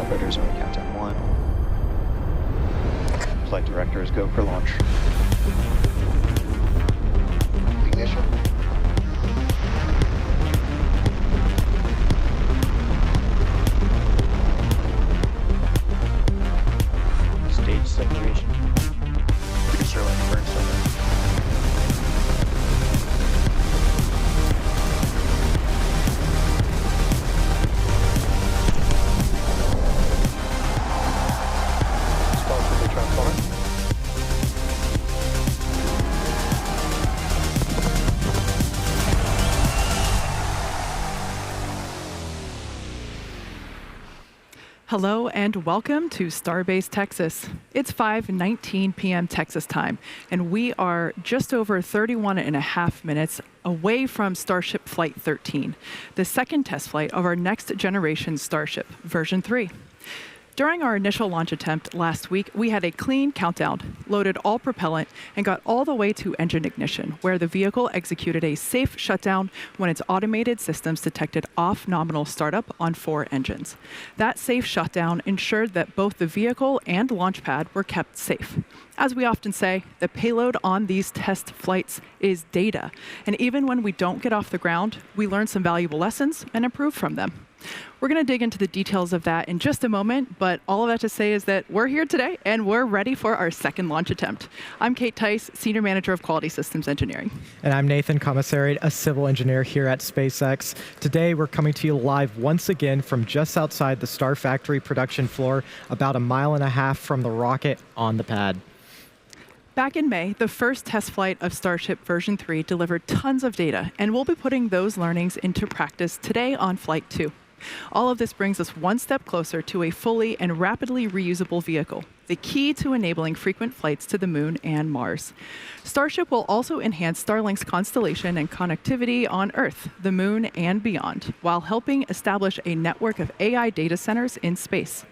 operators when we count down 1. Flight directors go for launch. Ignition. Stage separation. Producer light burn seven. Hello and welcome to Starbase, Texas. It's 5:19 p.m. Texas time, and we are just over 31 and a half minutes away from Starship Flight 13, the second test flight of our next generation Starship, version 3. During our initial launch attempt last week, we had a clean countdown, loaded all propellant, and got all the way to engine ignition, where the vehicle executed a safe shutdown when its automated systems detected off-nominal startup on 4 engines. That safe shutdown ensured that both the vehicle and launch pad were kept safe. As we often say, the payload on these test flights is data, and even when we don't get off the ground, we learn some valuable lessons and improve from them. We're going to dig into the details of that in just a moment, but all of that to say is that we're here today and we're ready for our second launch attempt. I'm Kate Tice, Senior Manager of Quality Systems Engineering. And I'm Nathan Commissariat, a civil engineer here at SpaceX. Today, we're coming to you live once again from just outside the Star Factory production floor, about 1.5 miles from the rocket on the pad. Back in May, the first test flight of Starship version 3 delivered tons of data, and we'll be putting those learnings into practice today on Flight 2. All of this brings us one step closer to a fully and rapidly reusable vehicle, the key to enabling frequent flights to the Moon and Mars. Starship will also enhance Starlink's constellation and connectivity on Earth, the Moon, and beyond, while helping establish a network of AI data centers in space.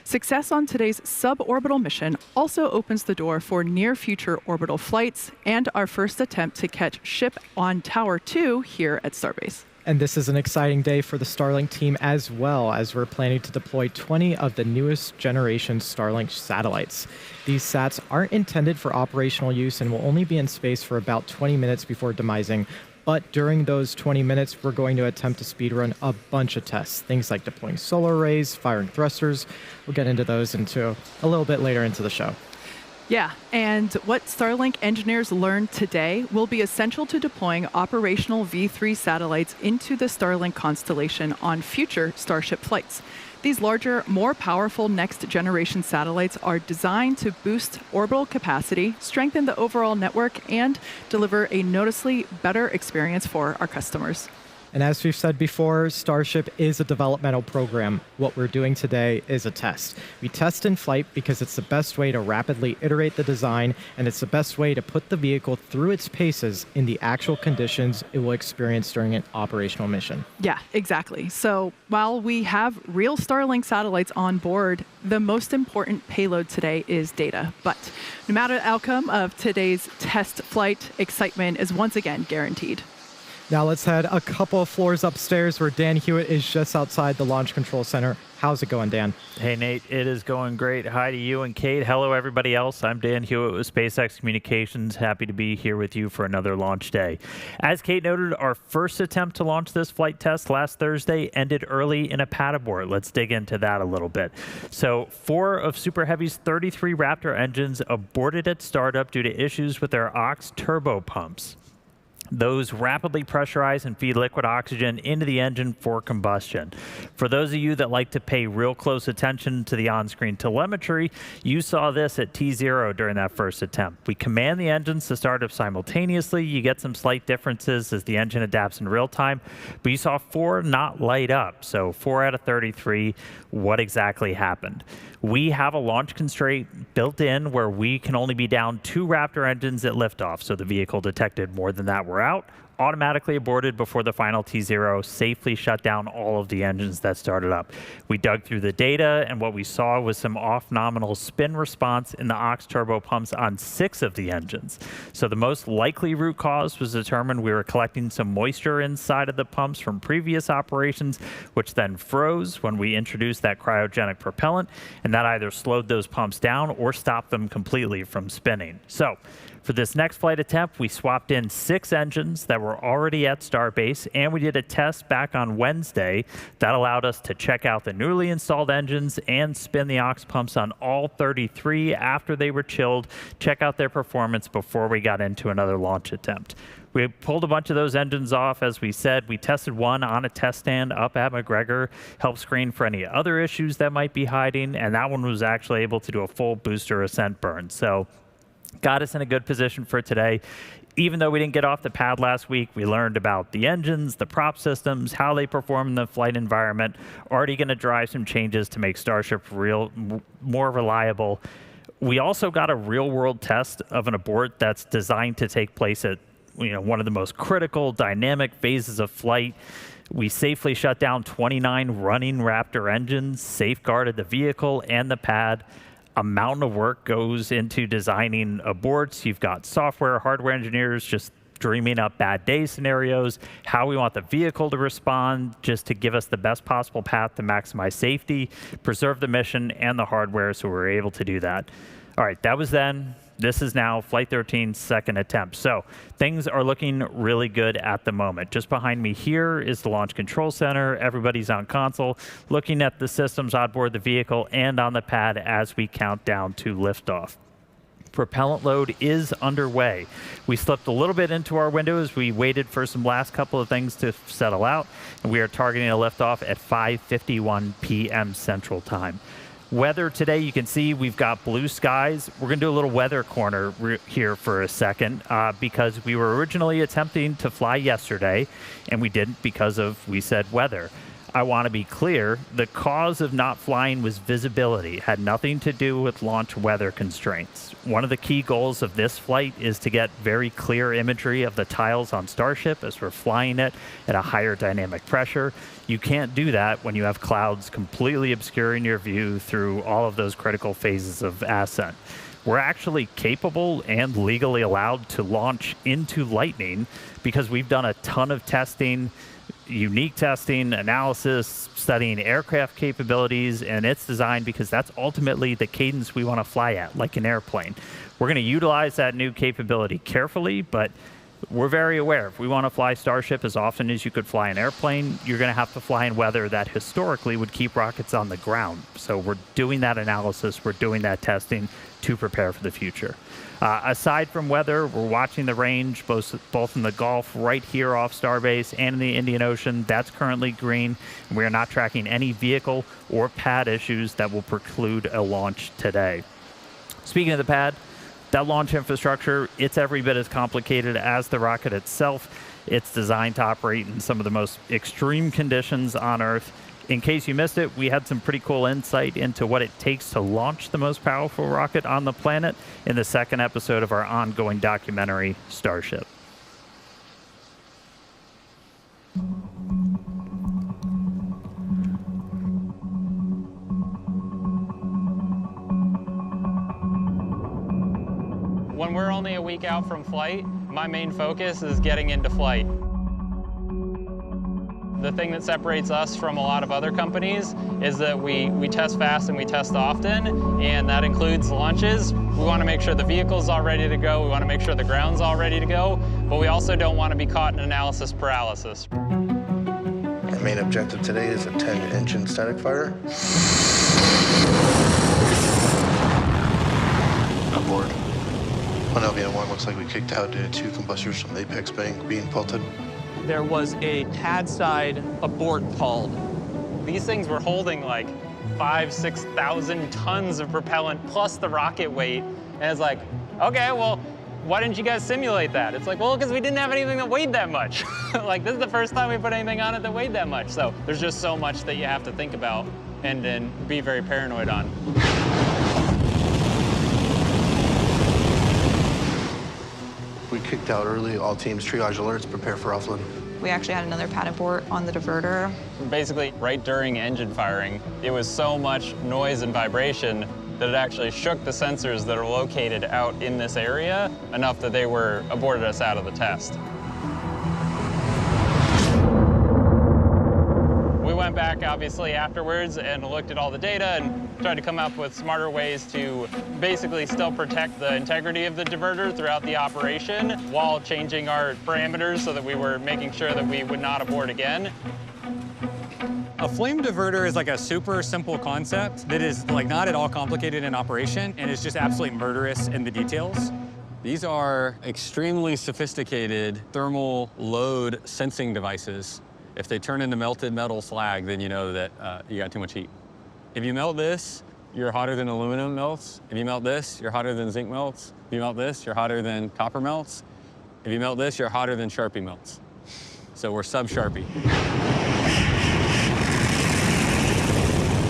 Success on today's suborbital mission also opens the door for near-future orbital flights and our first attempt to catch ship on Tower 2 here at Starbase. And this is an exciting day for the Starlink team as well, as we're planning to deploy 20 of the newest generation Starlink satellites. These sats aren't intended for operational use and will only be in space for about 20 minutes before demising. But during those 20 minutes, we're going to attempt to speedrun a bunch of tests. Things like deploying solar arrays, firing thrusters. We'll get into those a little bit later into the show. Yeah, and what Starlink engineers learned today will be essential to deploying operational V3 satellites into the Starlink constellation on future Starship flights. These larger, more powerful next-generation satellites are designed to boost orbital capacity, strengthen the overall network, and deliver a noticeably better experience for our customers. And as we've said before, Starship is a developmental program. What we're doing today is a test. We test in flight because it's the best way to rapidly iterate the design, and it's the best way to put the vehicle through its paces in the actual conditions it will experience during an operational mission. Yeah, exactly. So while we have real Starlink satellites on board, the most important payload today is data. But no matter the outcome of today's test flight, excitement is once again guaranteed. Now let's head a couple of floors upstairs where Dan Hewitt is just outside the Launch Control Center. How's it going, Dan? Hey, Nate. It is going great. Hi to you and Kate. Hello, everybody else. I'm Dan Hewitt with SpaceX Communications. Happy to be here with you for another launch day. As Kate noted, our first attempt to launch this flight test last Thursday ended early in a pad abort. Let's dig into that a little bit. So 4 of Super Heavy's 33 Raptor engines aborted at startup due to issues with their aux turbo pumps. Those rapidly pressurize and feed liquid oxygen into the engine for combustion. For those of you that like to pay real close attention to the on-screen telemetry, you saw this at T0 during that first attempt. We command the engines to start up simultaneously. You get some slight differences as the engine adapts in real time, but you saw 4 not light up. So 4 out of 33, what exactly happened? We have a launch constraint built in where we can only be down 2 Raptor engines at liftoff. So the vehicle detected more than that, we're out. automatically aborted before the final T0 safely shut down all of the engines that started up. We dug through the data, and what we saw was some off-nominal spin response in the aux turbo pumps on 6 of the engines. So the most likely root cause was determined. We were collecting some moisture inside of the pumps from previous operations, which then froze when we introduced that cryogenic propellant, and that either slowed those pumps down or stopped them completely from spinning. So for this next flight attempt, we swapped in 6 engines that were already at Starbase, and we did a test back on Wednesday that allowed us to check out the newly installed engines and spin the aux pumps on all 33 after they were chilled, check out their performance before we got into another launch attempt. We pulled a bunch of those engines off, as we said. We tested one on a test stand up at McGregor, helped screen for any other issues that might be hiding, and that one was actually able to do a full booster ascent burn. So got us in a good position for today. Even though we didn't get off the pad last week, we learned about the engines, the prop systems, how they perform in the flight environment. Already going to drive some changes to make Starship more reliable. We also got a real-world test of an abort that's designed to take place at one of the most critical dynamic phases of flight. We safely shut down 29 running Raptor engines, safeguarded the vehicle and the pad. A mountain of work goes into designing aborts. You've got software, hardware engineers just dreaming up bad day scenarios, how we want the vehicle to respond, just to give us the best possible path to maximize safety, preserve the mission and the hardware, so we're able to do that. All right, that was then. This is now Flight 13's second attempt. So things are looking really good at the moment. Just behind me here is the Launch Control Center. Everybody's on console, looking at the systems on board the vehicle and on the pad as we count down to liftoff. Propellant load is underway. We slipped a little bit into our window as we waited for some last couple of things to settle out, and we are targeting a liftoff at 5:51 p.m. Central Time. Weather today, you can see we've got blue skies. We're going to do a little weather corner here for a second because we were originally attempting to fly yesterday, and we didn't because of, we said, weather. I want to be clear, the cause of not flying was visibility. It had nothing to do with launch weather constraints. One of the key goals of this flight is to get very clear imagery of the tiles on Starship as we're flying it at a higher dynamic pressure. You can't do that when you have clouds completely obscuring your view through all of those critical phases of ascent. We're actually capable and legally allowed to launch into lightning because we've done a ton of testing, unique testing, analysis, studying aircraft capabilities, and it's designed because that's ultimately the cadence we want to fly at, like an airplane. We're going to utilize that new capability carefully, but we're very aware if we want to fly Starship as often as you could fly an airplane, you're going to have to fly in weather that historically would keep rockets on the ground. So we're doing that analysis, we're doing that testing to prepare for the future. Aside from weather, we're watching the range, both in the Gulf right here off Starbase and in the Indian Ocean. That's currently green. We are not tracking any vehicle or pad issues that will preclude a launch today. Speaking of the pad, that launch infrastructure, it's every bit as complicated as the rocket itself. It's designed to operate in some of the most extreme conditions on Earth. In case you missed it, we had some pretty cool insight into what it takes to launch the most powerful rocket on the planet in the second episode of our ongoing documentary, Starship. When we're only a week out from flight, my main focus is getting into flight. The thing that separates us from a lot of other companies is that we test fast and we test often, and that includes launches. We want to make sure the vehicle's all ready to go, we want to make sure the ground's all ready to go, but we also don't want to be caught in analysis paralysis. Our main objective today is a 10-engine static fire. Aboard. On LVN1, looks like we kicked out due to 2 combustors from the apex being pelted. There was a pad side abort called. These things were holding like 5,000–6,000 tons of propellant plus the rocket weight. And it's like, okay, well, why didn't you guys simulate that? It's like, well, because we didn't have anything that weighed that much. Like, this is the first time we put anything on it that weighed that much. So there's just so much that you have to think about and be very paranoid on. We kicked out early. All teams triage alerts, prepare for offload. We actually had another pad abort on the diverter. Basically, right during engine firing, it was so much noise and vibration that it actually shook the sensors that are located out in this area enough that they aborted us out of the test. We went back, obviously, afterwards and looked at all the data and tried to come up with smarter ways to basically still protect the integrity of the diverter throughout the operation while changing our parameters so that we were making sure that we would not abort again. A flame diverter is like a super simple concept that is like not at all complicated in operation and is just absolutely murderous in the details. These are extremely sophisticated thermal load sensing devices. If they turn into melted metal slag, then you know that you got too much heat. If you melt this, you're hotter than aluminum melts. If you melt this, you're hotter than zinc melts. If you melt this, you're hotter than copper melts. If you melt this, you're hotter than Sharpie melts. So we're sub-Sharpie.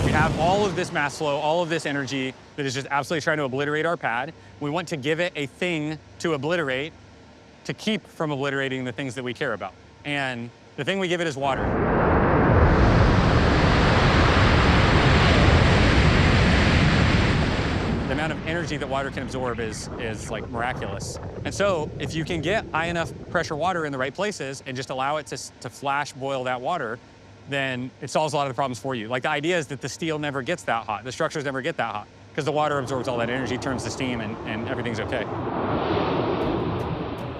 We have all of this mass flow, all of this energy that is just absolutely trying to obliterate our pad. We want to give it a thing to obliterate to keep from obliterating the things that we care about. And the thing we give it is water. The amount of energy that water can absorb is like miraculous. And so if you can get high enough pressure water in the right places and just allow it to flash boil that water, then it solves a lot of the problems for you. Like the idea is that the steel never gets that hot, the structures never get that hot, because the water absorbs all that energy, turns to steam, and everything's okay.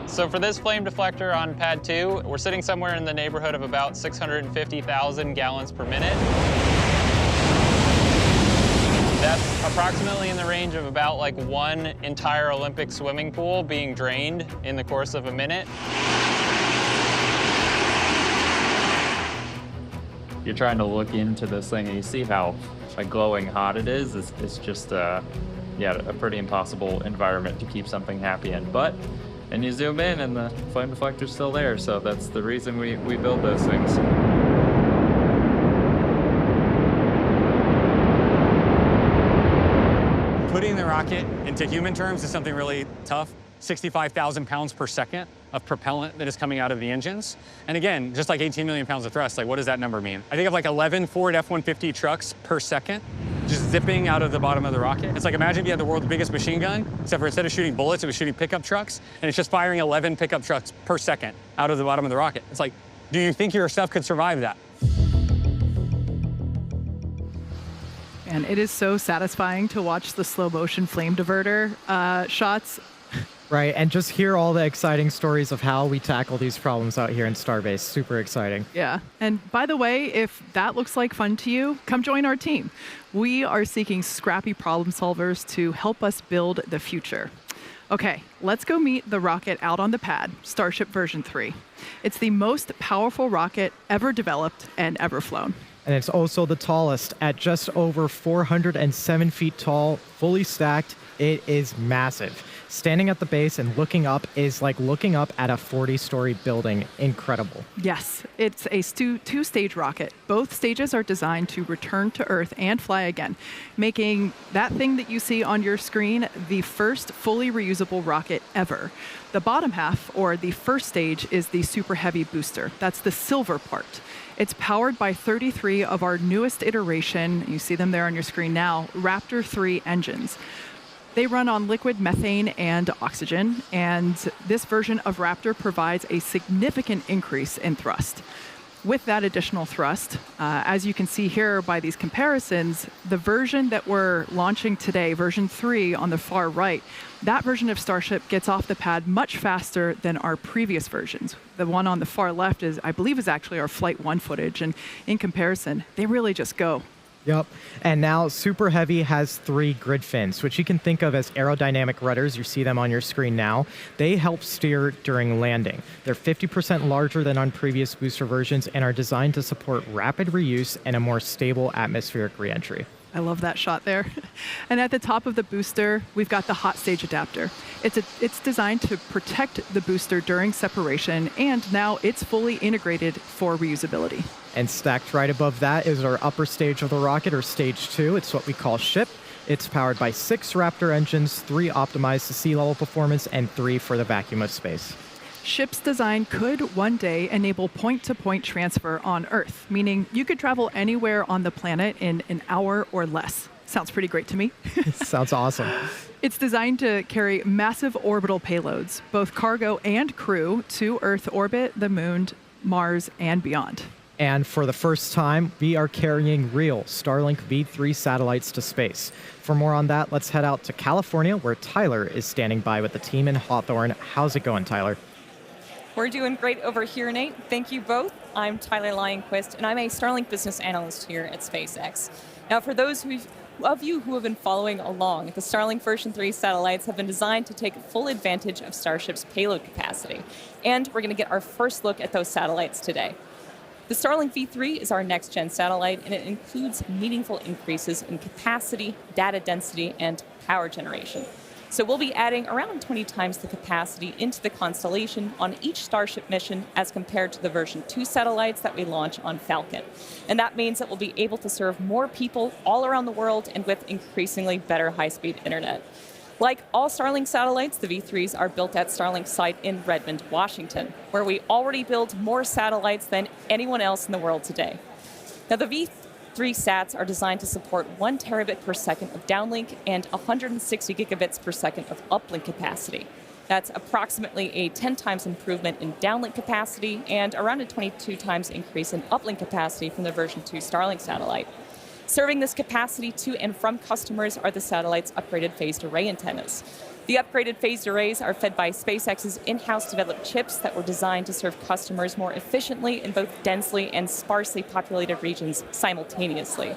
So for this flame deflector on pad 2, we're sitting somewhere in the neighborhood of about 650,000 gallons per minute. That's approximately in the range of about like one entire Olympic swimming pool being drained in the course of a minute. You're trying to look into this thing and you see how like glowing hot it is. It's just yeah, a pretty impossible environment to keep something happy in. But and you zoom in and the flame deflector's still there, so that's the reason we build those things. Putting the rocket into human terms is something really tough. 65,000 pounds per second of propellant that is coming out of the engines. And again, just like 18 million pounds of thrust, like what does that number mean? I think of like 11 Ford F-150 trucks per second just zipping out of the bottom of the rocket. It's like imagine if you had the world's biggest machine gun, except for instead of shooting bullets, it was shooting pickup trucks, and it's just firing 11 pickup trucks per second out of the bottom of the rocket. It's like, do you think your stuff could survive that? And it is so satisfying to watch the slow motion flame diverter shots. Right, and just hear all the exciting stories of how we tackle these problems out here in Starbase. Super exciting. Yeah. And by the way, if that looks like fun to you, come join our team. We are seeking scrappy problem solvers to help us build the future. Okay, let's go meet the rocket out on the pad, Starship version 3. It's the most powerful rocket ever developed and ever flown. And it's also the tallest at just over 407 feet tall, fully stacked. It is massive. Standing at the base and looking up is like looking up at a 40-story building. Incredible. Yes, it's a two-stage rocket. Both stages are designed to return to Earth and fly again, making that thing that you see on your screen the first fully reusable rocket ever. The bottom half, or the first stage, is the Super Heavy booster. That's the silver part. It's powered by 33 of our newest iteration, you see them there on your screen now, Raptor 3 engines. They run on liquid methane and oxygen, and this version of Raptor provides a significant increase in thrust. With that additional thrust, as you can see here by these comparisons, the version that we're launching today, version 3 on the far right, that version of Starship gets off the pad much faster than our previous versions. The one on the far left I believe is actually our Flight 1 footage, and in comparison, they really just go. Yep. And now Super Heavy has 3 grid fins, which you can think of as aerodynamic rudders. You see them on your screen now. They help steer during landing. They're 50% larger than on previous booster versions and are designed to support rapid reuse and a more stable atmospheric reentry. I love that shot there. And at the top of the booster, we've got the hot stage adapter. It's designed to protect the booster during separation, and now it's fully integrated for reusability. And stacked right above that is our upper stage of the rocket, or stage 2. It's what we call ship. It's powered by 6 Raptor engines, 3 optimized to sea level performance, and 3 for the vacuum of space. Ship's design could one day enable point-to-point transfer on Earth, meaning you could travel anywhere on the planet in an hour or less. Sounds pretty great to me. Sounds awesome. It's designed to carry massive orbital payloads, both cargo and crew, to Earth orbit, the moon, Mars, and beyond. And for the first time, we are carrying real Starlink V3 satellites to space. For more on that, let's head out to California, where Tyler is standing by with the team in Hawthorne. How's it going, Tyler? We're doing great over here, Nate. Thank you both. I'm Tyler Lionquist, and I'm a Starlink business analyst here at SpaceX. Now, for those of you who have been following along, the Starlink version 3 satellites have been designed to take full advantage of Starship's payload capacity. And we're going to get our first look at those satellites today. The Starlink V3 is our next-gen satellite, and it includes meaningful increases in capacity, data density, and power generation. So we'll be adding around 20 times the capacity into the constellation on each Starship mission as compared to the version 2 satellites that we launch on Falcon. And that means that we'll be able to serve more people all around the world and with increasingly better high-speed internet. Like all Starlink satellites, the V3s are built at Starlink's site in Redmond, Washington, where we already build more satellites than anyone else in the world today. Now, the V3 sats are designed to support 1 terabit per second of downlink and 160 gigabits per second of uplink capacity. That's approximately a 10 times improvement in downlink capacity and around a 22 times increase in uplink capacity from the version 2 Starlink satellite. Serving this capacity to and from customers are the satellite's upgraded phased array antennas. The upgraded phased arrays are fed by SpaceX's in-house developed chips that were designed to serve customers more efficiently in both densely and sparsely populated regions simultaneously.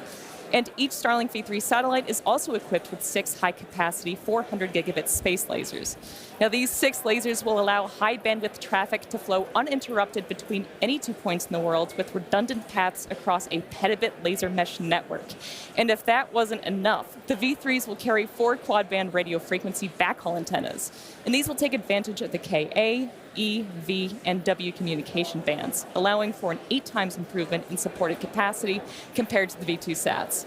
And each Starlink V3 satellite is also equipped with 6 high-capacity 400 gigabit space lasers. Now, these 6 lasers will allow high-bandwidth traffic to flow uninterrupted between any 2 points in the world with redundant paths across a petabit laser mesh network. And if that wasn't enough, the V3s will carry 4 quad-band radio frequency backhaul antennas. And these will take advantage of the Ka, E, V, and W communication bands, allowing for an 8 times improvement in supported capacity compared to the V2 sats.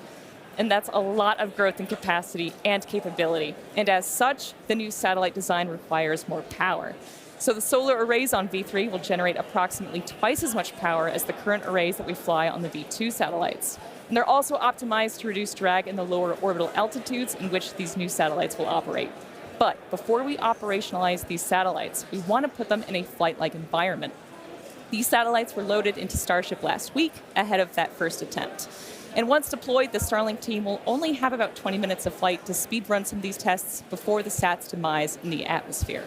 And that's a lot of growth in capacity and capability. And as such, the new satellite design requires more power. So the solar arrays on V3 will generate approximately twice as much power as the current arrays that we fly on the V2 satellites. And they're also optimized to reduce drag in the lower orbital altitudes in which these new satellites will operate. But before we operationalize these satellites, we want to put them in a flight-like environment. These satellites were loaded into Starship last week ahead of that first attempt. And once deployed, the Starlink team will only have about 20 minutes of flight to speed run some of these tests before the sat's demise in the atmosphere.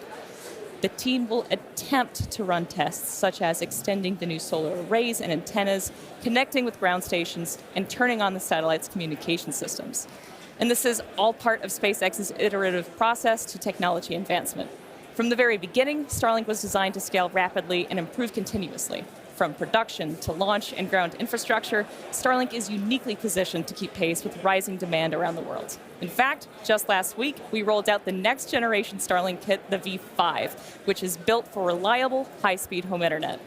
The team will attempt to run tests such as extending the new solar arrays and antennas, connecting with ground stations, and turning on the satellite's communication systems. And this is all part of SpaceX's iterative process to technology advancement. From the very beginning, Starlink was designed to scale rapidly and improve continuously. From production to launch and ground infrastructure, Starlink is uniquely positioned to keep pace with rising demand around the world. In fact, just last week, we rolled out the next generation Starlink kit, the V5, which is built for reliable, high-speed home internet.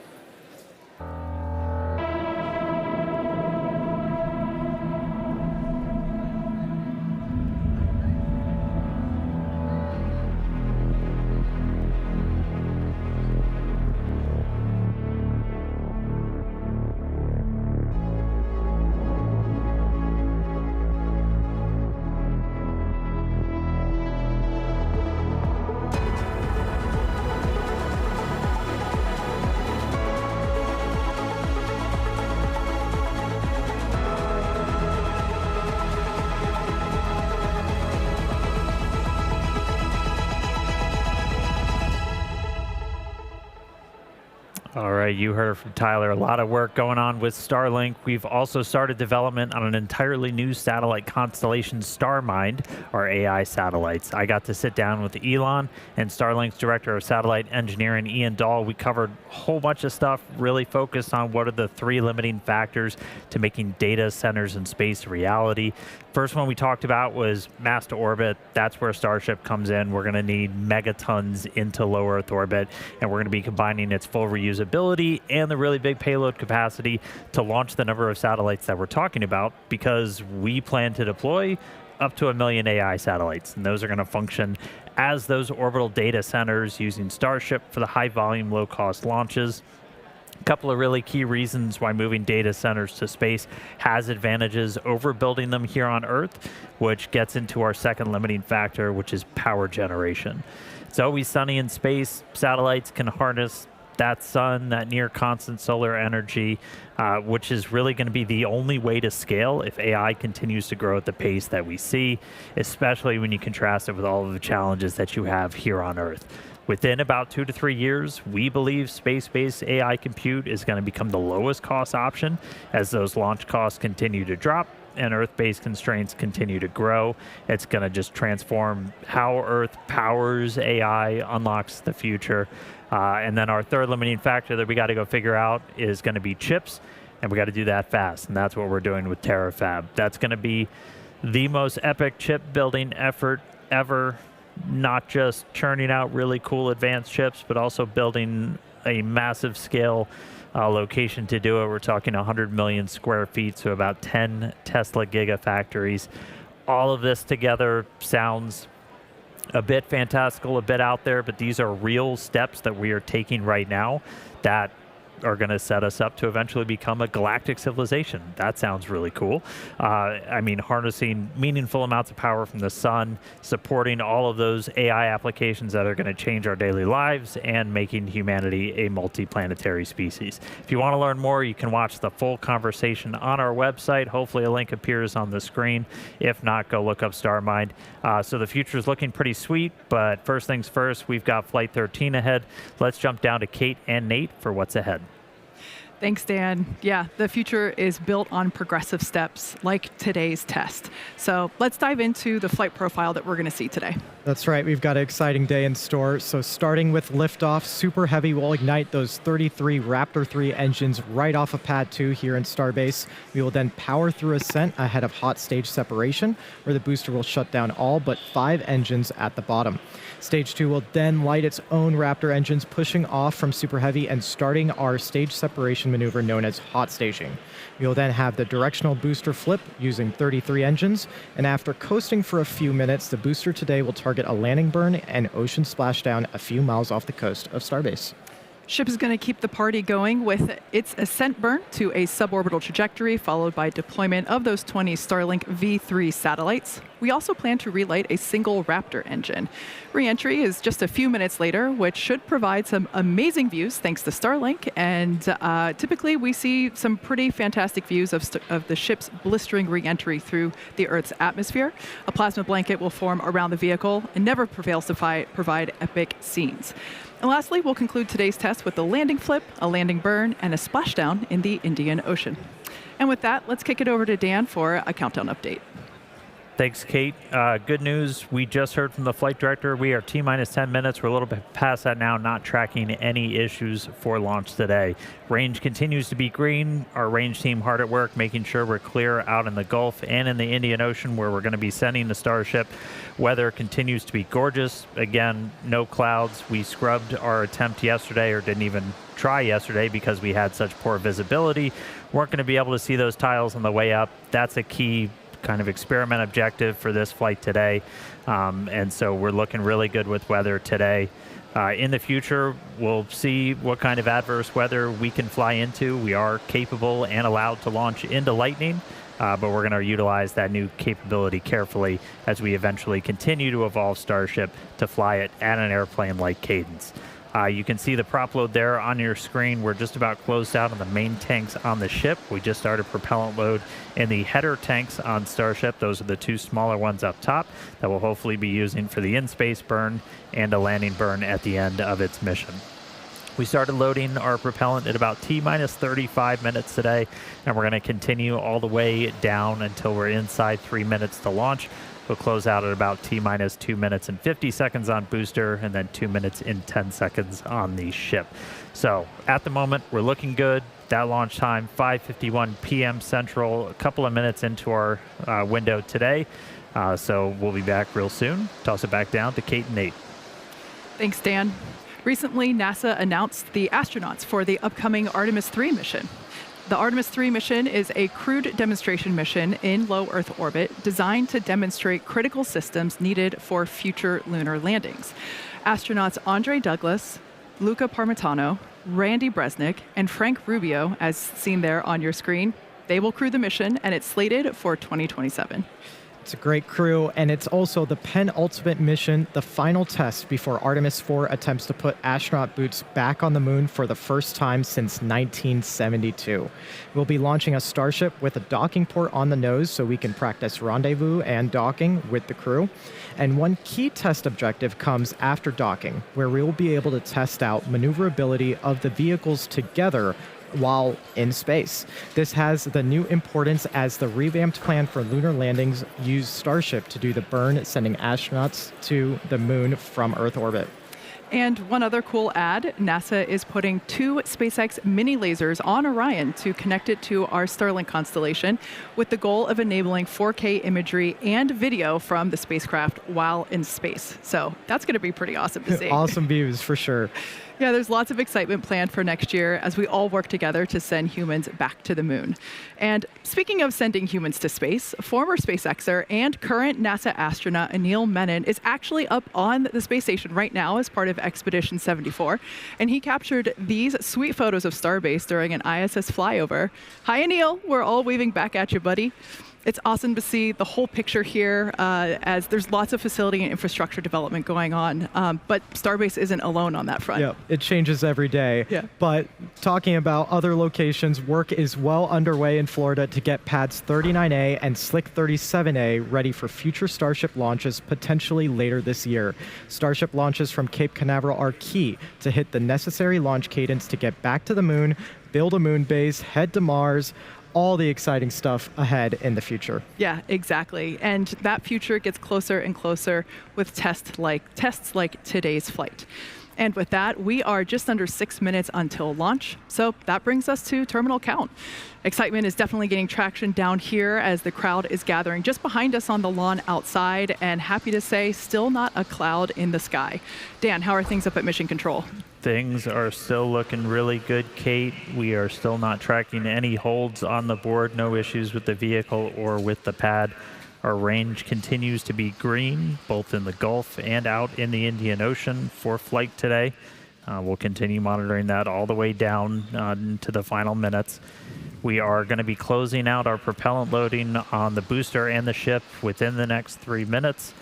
All right, you heard from Tyler. A lot of work going on with Starlink. We've also started development on an entirely new satellite constellation, StarMind, our AI satellites. I got to sit down with Elon and Starlink's Director of Satellite Engineering, Ian Dahl. We covered a whole bunch of stuff, really focused on what are the 3 limiting factors to making data centers in space a reality. First one we talked about was mass to orbit. That's where Starship comes in. We're going to need megatons into low Earth orbit, and we're going to be combining its full reusability and the really big payload capacity to launch the number of satellites that we're talking about, because we plan to deploy up to 1 million AI satellites, and those are going to function as those orbital data centers using Starship for the high volume, low cost launches. A couple of really key reasons why moving data centers to space has advantages over building them here on Earth, which gets into our second limiting factor, which is power generation. It's always sunny in space. Satellites can harness that sun, that near constant solar energy, which is really going to be the only way to scale if AI continues to grow at the pace that we see, especially when you contrast it with all of the challenges that you have here on Earth. Within about 2 to 3 years, we believe space-based AI compute is going to become the lowest cost option as those launch costs continue to drop and Earth-based constraints continue to grow. It's going to just transform how Earth powers AI, unlocks the future. And then our third limiting factor that we got to go figure out is going to be chips, and we got to do that fast. And that's what we're doing with TerraFab. That's going to be the most epic chip building effort ever. Not just churning out really cool advanced chips, but also building a massive scale location to do it. We're talking 100 million square feet, so about 10 Tesla gigafactories. All of this together sounds a bit fantastical, a bit out there, but these are real steps that we are taking right now that are going to set us up to eventually become a galactic civilization. That sounds really cool. I mean, harnessing meaningful amounts of power from the sun, supporting all of those AI applications that are going to change our daily lives, and making humanity a multi-planetary species. If you want to learn more, you can watch the full conversation on our website. Hopefully a link appears on the screen. If not, go look up StarMind. So the future is looking pretty sweet, but first things first, we've got Flight 13 ahead. Let's jump down to Kate and Nate for what's ahead. Thanks, Dan. Yeah, the future is built on progressive steps like today's test. So let's dive into the flight profile that we're going to see today. That's right. We've got an exciting day in store. So starting with liftoff, Super Heavy will ignite those 33 Raptor 3 engines right off of Pad 2 here in Starbase. We will then power through ascent ahead of hot stage separation, where the booster will shut down all but 5 engines at the bottom. Stage 2 will then light its own Raptor engines, pushing off from Super Heavy and starting our stage separation maneuver known as hot staging. We will then have the directional booster flip using 33 engines, and after coasting for a few minutes, the booster today will target a landing burn and ocean splashdown a few miles off the coast of Starbase. Ship is going to keep the party going with its ascent burn to a suborbital trajectory, followed by deployment of those 20 Starlink V3 satellites. We also plan to relight a single Raptor engine. Reentry is just a few minutes later, which should provide some amazing views thanks to Starlink. And typically we see some pretty fantastic views of the ship's blistering reentry through the Earth's atmosphere. A plasma blanket will form around the vehicle and never prevails to provide epic scenes. And lastly, we'll conclude today's test with a landing flip, a landing burn, and a splashdown in the Indian Ocean. And with that, let's kick it over to Dan for a countdown update. Thanks, Kate. Good news. We just heard from the flight director. We are T-minus 10 minutes. We're a little bit past that now, not tracking any issues for launch today. Range continues to be green. Our range team hard at work, making sure we're clear out in the Gulf and in the Indian Ocean, where we're going to be sending the Starship. Weather continues to be gorgeous. Again, no clouds. We scrubbed our attempt yesterday, or didn't even try yesterday, because we had such poor visibility. Weren't going to be able to see those tiles on the way up. That's a key kind of experiment objective for this flight today. And so we're looking really good with weather today. In the future, we'll see what kind of adverse weather we can fly into. We are capable and allowed to launch into lightning, but we're going to utilize that new capability carefully as we eventually continue to evolve Starship to fly it at an airplane-like cadence. You can see the prop load there on your screen. We're just about closed out on the main tanks on the ship. We just started propellant load in the header tanks on Starship. Those are the 2 smaller ones up top that we'll hopefully be using for the in-space burn and a landing burn at the end of its mission. We started loading our propellant at about T-minus 35 minutes today, and we're going to continue all the way down until we're inside 3 minutes to launch. We'll close out at about T-minus 2 minutes and 50 seconds on booster, and then 2 minutes and 10 seconds on the ship. So at the moment, we're looking good. That launch time, 5:51 p.m. Central, a couple of minutes into our window today. So we'll be back real soon. Toss it back down to Kate and Nate. Thanks, Dan. Recently, NASA announced the astronauts for the upcoming Artemis 3 mission. The Artemis 3 mission is a crewed demonstration mission in low Earth orbit designed to demonstrate critical systems needed for future lunar landings. Astronauts Andre Douglas, Luca Parmitano, Randy Bresnik, and Frank Rubio, as seen there on your screen, they will crew the mission, and it's slated for 2027. It's a great crew, and it's also the penultimate mission, the final test before Artemis 4 attempts to put astronaut boots back on the moon for the first time since 1972. We'll be launching a Starship with a docking port on the nose so we can practice rendezvous and docking with the crew. And one key test objective comes after docking, where we will be able to test out maneuverability of the vehicles together while in space. This has the new importance as the revamped plan for lunar landings used Starship to do the burn, sending astronauts to the moon from Earth orbit. And one other cool ad, NASA is putting 2 SpaceX mini lasers on Orion to connect it to our Starlink constellation with the goal of enabling 4K imagery and video from the spacecraft while in space. So that's going to be pretty awesome to see. Awesome views for sure. Yeah, there's lots of excitement planned for next year as we all work together to send humans back to the moon. And speaking of sending humans to space, former SpaceXer and current NASA astronaut Anil Menon is actually up on the space station right now as part of Expedition 74. And he captured these sweet photos of Starbase during an ISS flyover. Hi, Anil. We're all waving back at you, buddy. It's awesome to see the whole picture here as there's lots of facility and infrastructure development going on. But Starbase isn't alone on that front. Yeah, it changes every day. Yeah. But talking about other locations, work is well underway in Florida to get pads 39A and Slick 37A ready for future Starship launches potentially later this year. Starship launches from Cape Canaveral are key to hit the necessary launch cadence to get back to the moon, build a moon base, head to Mars, all the exciting stuff ahead in the future. Yeah, exactly. And that future gets closer and closer with tests like today's flight. And with that, we are just under 6 minutes until launch. So that brings us to terminal count. Excitement is definitely gaining traction down here as the crowd is gathering just behind us on the lawn outside, and happy to say, still not a cloud in the sky. Dan, how are things up at Mission Control? Things are still looking really good, Kate. We are still not tracking any holds on the board, no issues with the vehicle or with the pad. Our range continues to be green, both in the Gulf and out in the Indian Ocean for flight today. We'll continue monitoring that all the way down to the final minutes. We are going to be closing out our propellant loading on the booster and the ship within the next 3 minutes.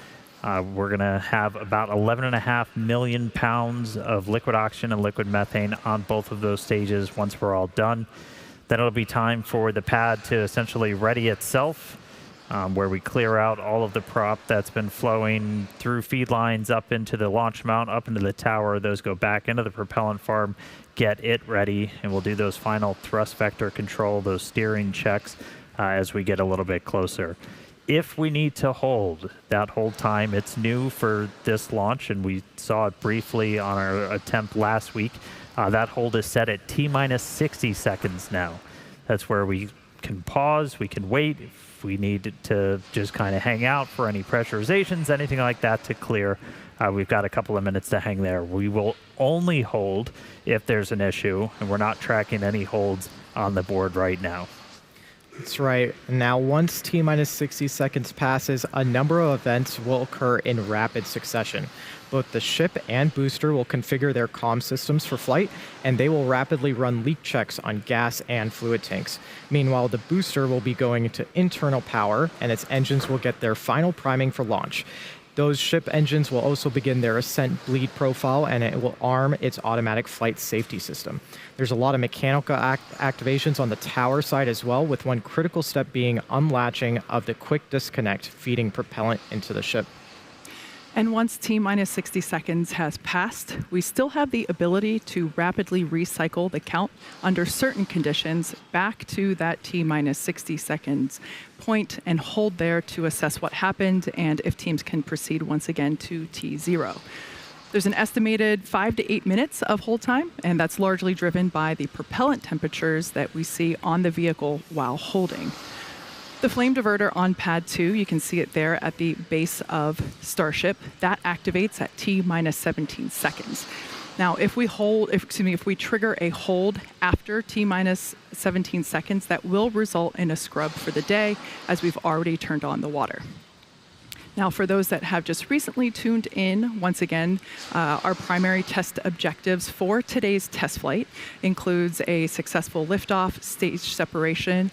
We're going to have about 11.5 million pounds of liquid oxygen and liquid methane on both of those stages once we're all done. Then it'll be time for the pad to essentially ready itself, where we clear out all of the prop that's been flowing through feed lines up into the launch mount, up into the tower. Those go back into the propellant farm, get it ready, and we'll do those final thrust vector control, those steering checks as we get a little bit closer. If we need to hold that hold time, it's new for this launch, and we saw it briefly on our attempt last week. That hold is set at T-minus 60 seconds now. That's where we can pause, we can wait. If we need to just kind of hang out for any pressurizations, anything like that to clear, we've got a couple of minutes to hang there. We will only hold if there's an issue, and we're not tracking any holds on the board right now. That's right. Now, once T-minus 60 seconds passes, a number of events will occur in rapid succession. Both the ship and booster will configure their comm systems for flight, and they will rapidly run leak checks on gas and fluid tanks. Meanwhile, the booster will be going into internal power, and its engines will get their final priming for launch. Those ship engines will also begin their ascent bleed profile, and it will arm its automatic flight safety system. There's a lot of mechanical activations on the tower side as well, with one critical step being unlatching of the quick disconnect, feeding propellant into the ship. And once T-minus 60 seconds has passed, we still have the ability to rapidly recycle the count under certain conditions back to that T-minus 60 seconds point and hold there to assess what happened and if teams can proceed once again to T0. There's an estimated 5 to 8 minutes of hold time, and that's largely driven by the propellant temperatures that we see on the vehicle while holding. The flame diverter on pad 2, you can see it there at the base of Starship. That activates at T-minus 17 seconds. Now, if we trigger a hold after T-minus 17 seconds, that will result in a scrub for the day, as we've already turned on the water. Now, for those that have just recently tuned in, once again, our primary test objectives for today's test flight includes a successful liftoff, stage separation.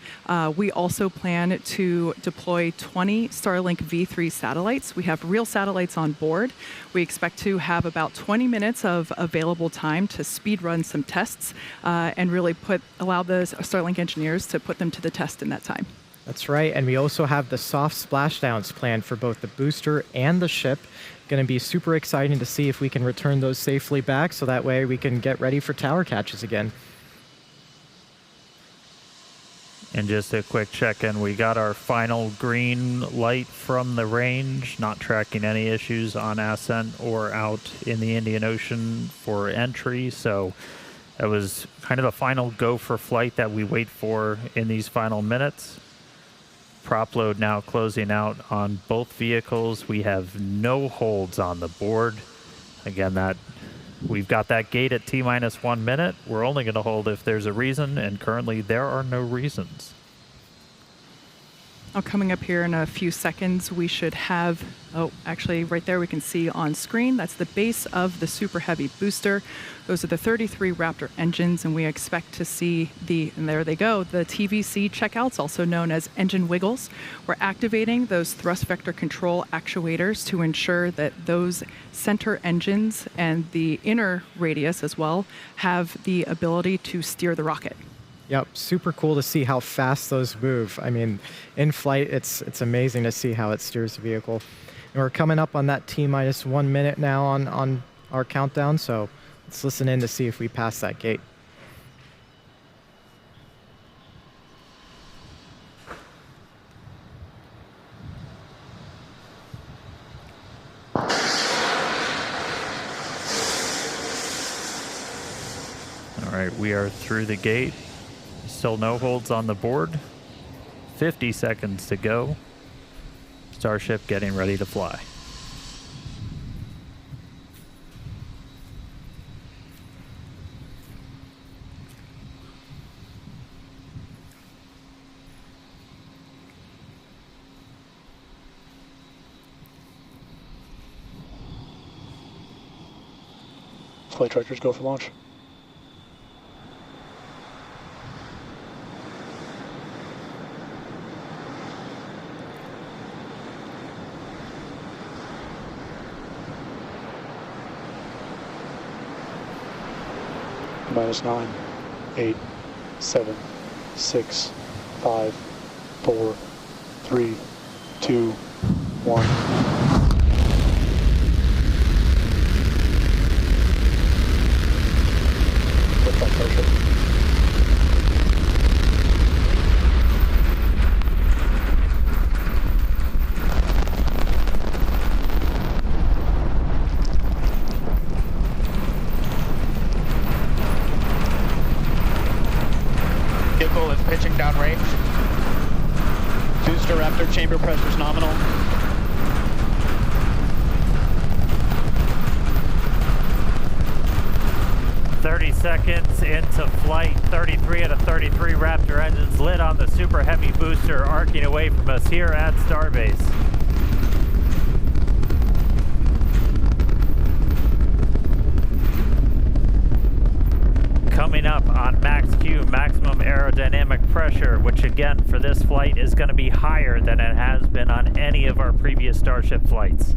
We also plan to deploy 20 Starlink V3 satellites. We have real satellites on board. We expect to have about 20 minutes of available time to speed run some tests and really allow the Starlink engineers to put them to the test in that time. That's right, and we also have the soft splashdowns planned for both the booster and the ship. Going to be super exciting to see if we can return those safely back, so that way we can get ready for tower catches again. And just a quick check-in, we got our final green light from the range, not tracking any issues on ascent or out in the Indian Ocean for entry, so that was kind of the final go for flight that we wait for in these final minutes. Prop load now closing out on both vehicles. We have no holds on the board. Again, we've got that gate at T-minus 1 minute. We're only going to hold if there's a reason, and currently there are no reasons. Now, coming up here in a few seconds, we should have, actually right there we can see on screen, that's the base of the Super Heavy booster. Those are the 33 Raptor engines, and we expect to see and there they go, the TVC checkouts, also known as engine wiggles. We're activating those thrust vector control actuators to ensure that those center engines and the inner radius as well have the ability to steer the rocket. Yep, super cool to see how fast those move. I mean, in flight, it's amazing to see how it steers the vehicle. And we're coming up on that T-minus 1 minute now on our countdown, so let's listen in to see if we pass that gate. All right, we are through the gate. Still no holds on the board. 50 seconds to go. Starship getting ready to fly. Flight tractors go for launch. -9, 8, 7, 6, 5, 4, 3, 2, 1. Lift off Starship. Vehicle is pitching downrange. Booster Raptor chamber pressure is nominal. Seconds into flight, 33 out of 33 Raptor engines lit on the Super Heavy booster, arcing away from us here at Starbase. Coming up on max Q, maximum aerodynamic pressure, which again for this flight is going to be higher than it has been on any of our previous Starship flights.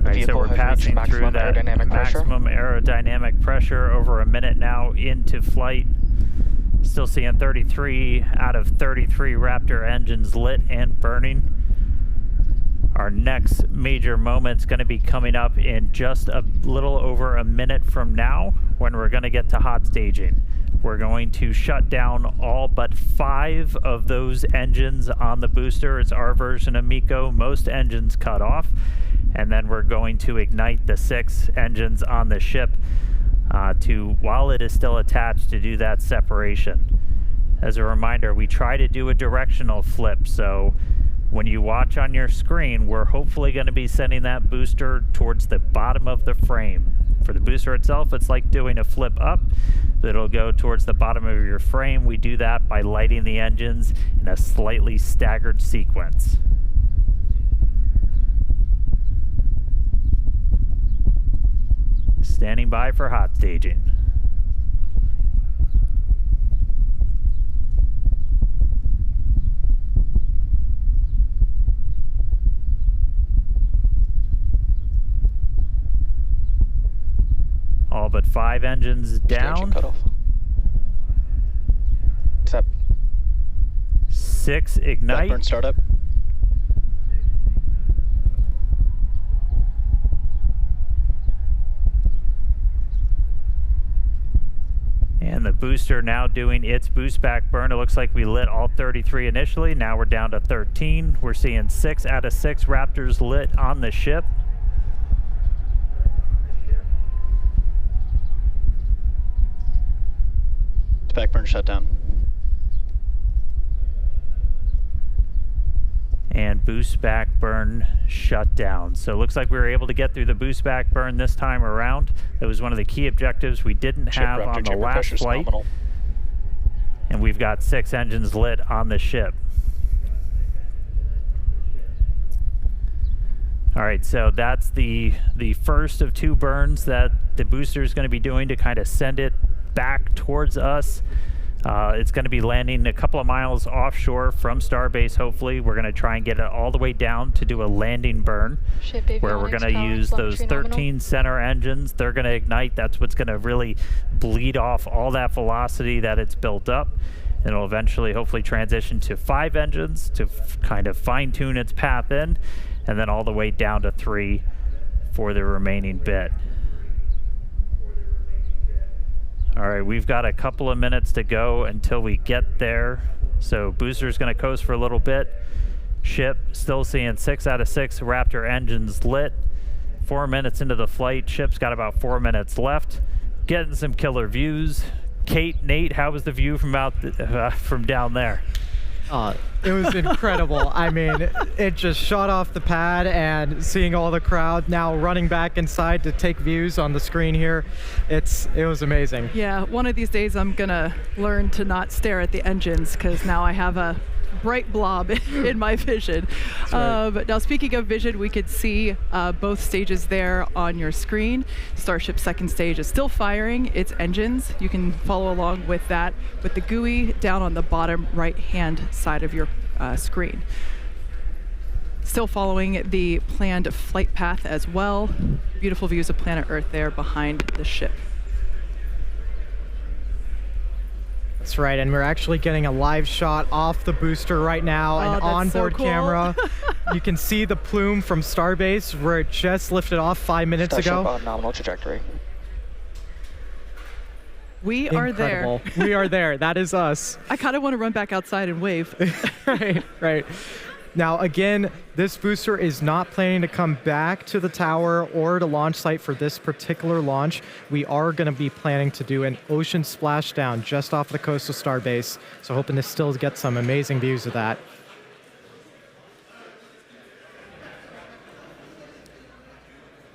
Right, so we're passing through that maximum aerodynamic pressure over a minute now into flight. Still seeing 33 out of 33 Raptor engines lit and burning. Our next major moment's going to be coming up in just a little over a minute from now when we're going to get to hot staging. We're going to shut down all but 5 of those engines on the booster. It's our version of MECO. Most engines cut off. And then we're going to ignite the 6 engines on the ship while it is still attached, to do that separation. As a reminder, we try to do a directional flip, so When you watch on your screen, we're hopefully going to be sending that booster towards the bottom of the frame. For the booster itself, it's like doing a flip up. It'll go towards the bottom of your frame. We do that by lighting the engines in a slightly staggered sequence. Standing by for hot staging. All but 5 engines down. Cutoff. Accept. 6 ignite. Blackburn startup. And the booster now doing its boost back burn. It looks like we lit all 33 initially. Now we're down to 13. We're seeing 6 out of 6 Raptors lit on the ship. Backburn shut down. And boost back burn shut down. So it looks like we were able to get through the boost back burn this time around. That was one of the key objectives we didn't have on the last flight. Nominal. And we've got 6 engines lit on the ship. All right, so that's the first of 2 burns that the booster is going to be doing to kind of send it back towards us. It's going to be landing a couple of miles offshore from Starbase, hopefully. We're going to try and get it all the way down to do a landing burn, where we're going to use those 13 center engines. They're going to ignite. That's what's going to really bleed off all that velocity that it's built up. And it'll eventually, hopefully, transition to 5 engines to kind of fine-tune its path in, and then all the way down to 3 for the remaining bit. All right, we've got a couple of minutes to go until we get there. So booster's going to coast for a little bit. Ship still seeing 6 out of 6 Raptor engines lit. 4 minutes into the flight. Ship's got about 4 minutes left. Getting some killer views. Kate, Nate, how was the view from down there? It was incredible. I mean, it just shot off the pad, and seeing all the crowd now running back inside to take views on the screen here, it was amazing. Yeah, one of these days I'm gonna learn to not stare at the engines, because now I have a bright blob in my vision. Right. Now, speaking of vision, we could see both stages there on your screen. Starship's second stage is still firing its engines. You can follow along with that with the GUI down on the bottom right-hand side of your screen. Still following the planned flight path as well. Beautiful views of planet Earth there behind the ship. That's right, and we're actually getting a live shot off the booster right now, an onboard camera. You can see the plume from Starbase where it just lifted off 5 minutes Starship ago. on nominal trajectory. We are there. We are there. That is us. I kind of want to run back outside and wave. Right. Now, again, this booster is not planning to come back to the tower or to launch site for this particular launch. We are going to be planning to do an ocean splashdown just off the coast of Starbase, so hoping to still get some amazing views of that.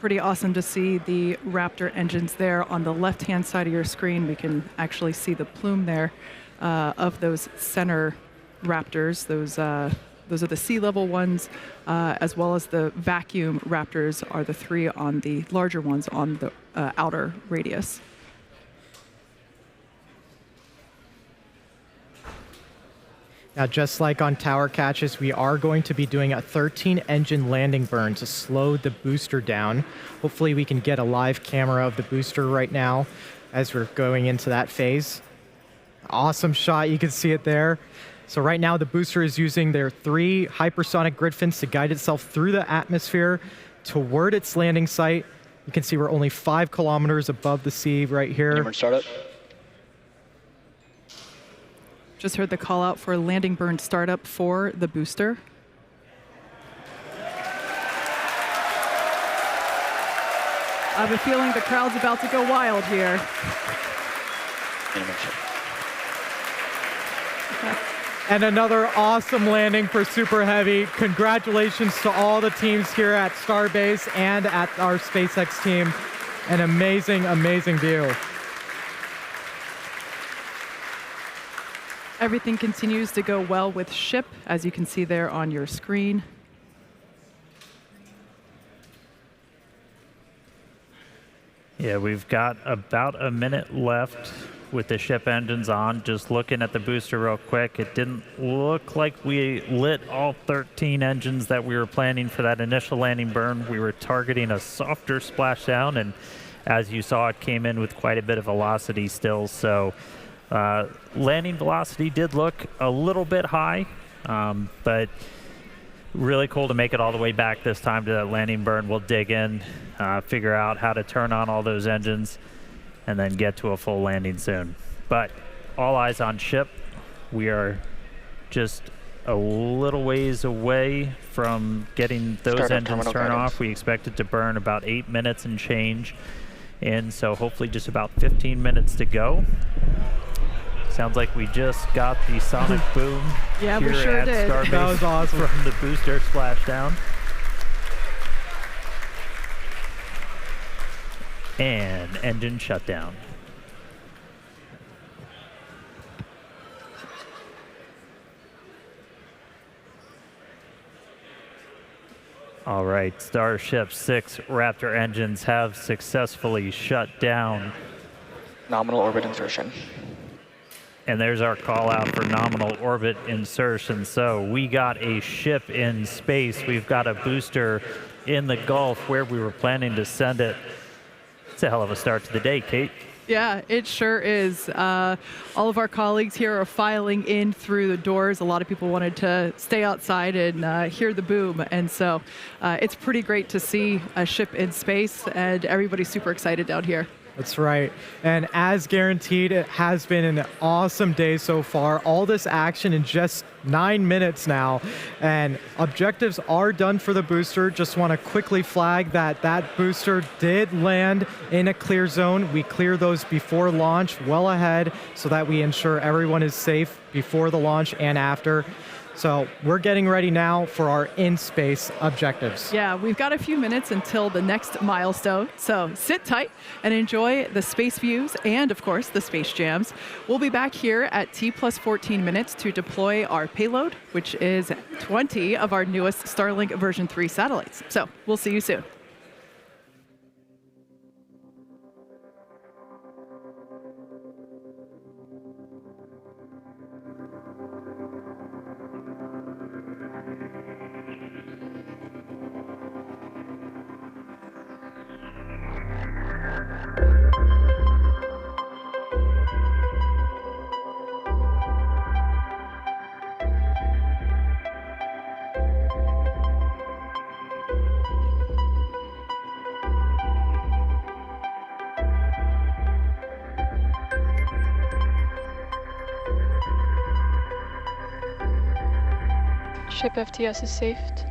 Pretty awesome to see the Raptor engines there on the left-hand side of your screen. We can actually see the plume there of those center Raptors. Those are the sea level ones, as well as the vacuum Raptors are the 3 on the larger ones on the outer radius. Now, just like on tower catches, we are going to be doing a 13-engine landing burn to slow the booster down. Hopefully we can get a live camera of the booster right now as we're going into that phase. Awesome shot, you can see it there. So right now the booster is using their 3 hypersonic grid fins to guide itself through the atmosphere toward its landing site. You can see we're only 5 kilometers above the sea right here. Startup. Just heard the call out for landing burn startup for the booster. I have a feeling the crowd's about to go wild here. And another awesome landing for Super Heavy. Congratulations to all the teams here at Starbase and at our SpaceX team. An amazing, amazing view. Everything continues to go well with ship, as you can see there on your screen. Yeah, we've got about a minute left with the ship engines on. Just looking at the booster real quick, it didn't look like we lit all 13 engines that we were planning for that initial landing burn. We were targeting a softer splashdown, and as you saw, it came in with quite a bit of velocity still. So landing velocity did look a little bit high, but really cool to make it all the way back this time to that landing burn. We'll dig in, figure out how to turn on all those engines, and then get to a full landing soon. But all eyes on ship. We are just a little ways away from getting those engines turned off. We expect it to burn about 8 minutes and change. And so hopefully just about 15 minutes to go. Sounds like we just got the sonic boom Yeah, here we sure at did. Starbase That was awesome. from the booster splashdown. And engine shutdown. All right, Starship 6 Raptor engines have successfully shut down. Nominal orbit insertion. And there's our call out for nominal orbit insertion. So we got a ship in space. We've got a booster in the Gulf where we were planning to send it. It's a hell of a start to the day, Kate. Yeah, it sure is. All of our colleagues here are filing in through the doors. A lot of people wanted to stay outside and hear the boom. And so it's pretty great to see a ship in space, and everybody's super excited down here. That's right. And as guaranteed, it has been an awesome day so far. All this action in just 9 minutes now. And objectives are done for the booster. Just want to quickly flag that that booster did land in a clear zone. We clear those before launch, well ahead, so that we ensure everyone is safe before the launch and after. So we're getting ready now for our in-space objectives. Yeah, we've got a few minutes until the next milestone, so sit tight and enjoy the space views and, of course, the space jams. We'll be back here at T+14 minutes to deploy our payload, which is 20 of our newest Starlink version 3 satellites. So we'll see you soon. Ship FTS is saved.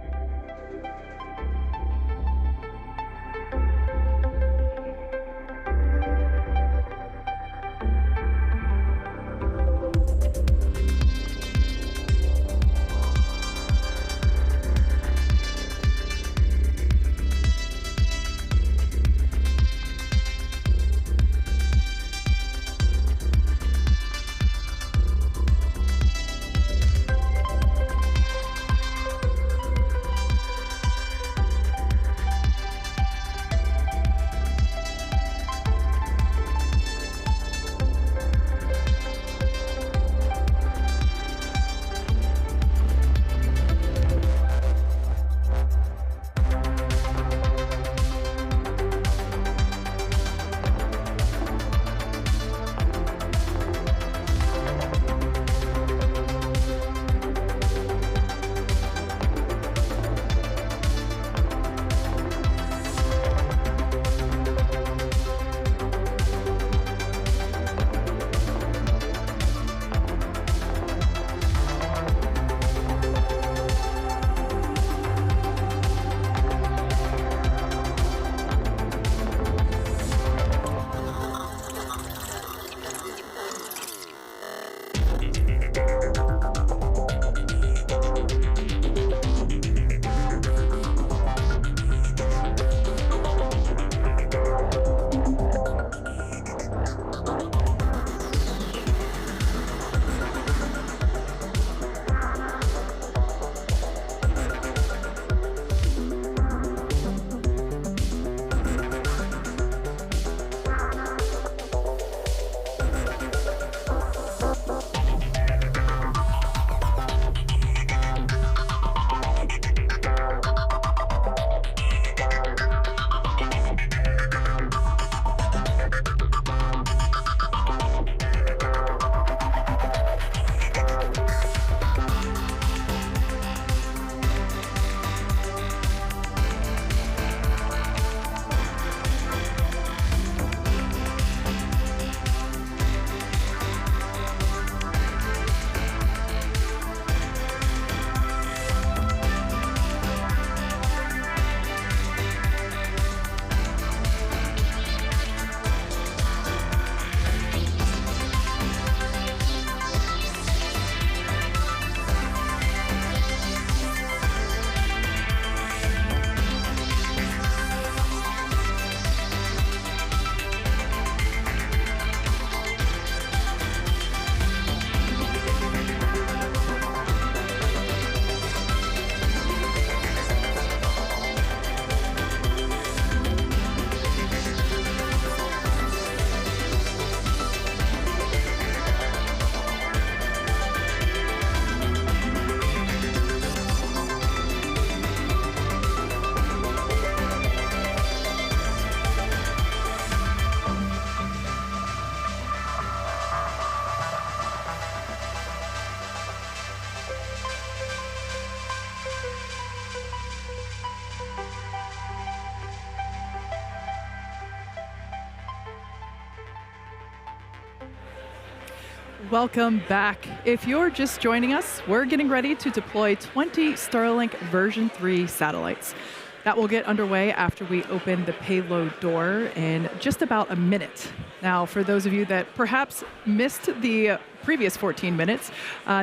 Welcome back. If you're just joining us, we're getting ready to deploy 20 Starlink version 3 satellites. That will get underway after we open the payload door in just about a minute. Now, for those of you that perhaps missed the previous 14 minutes,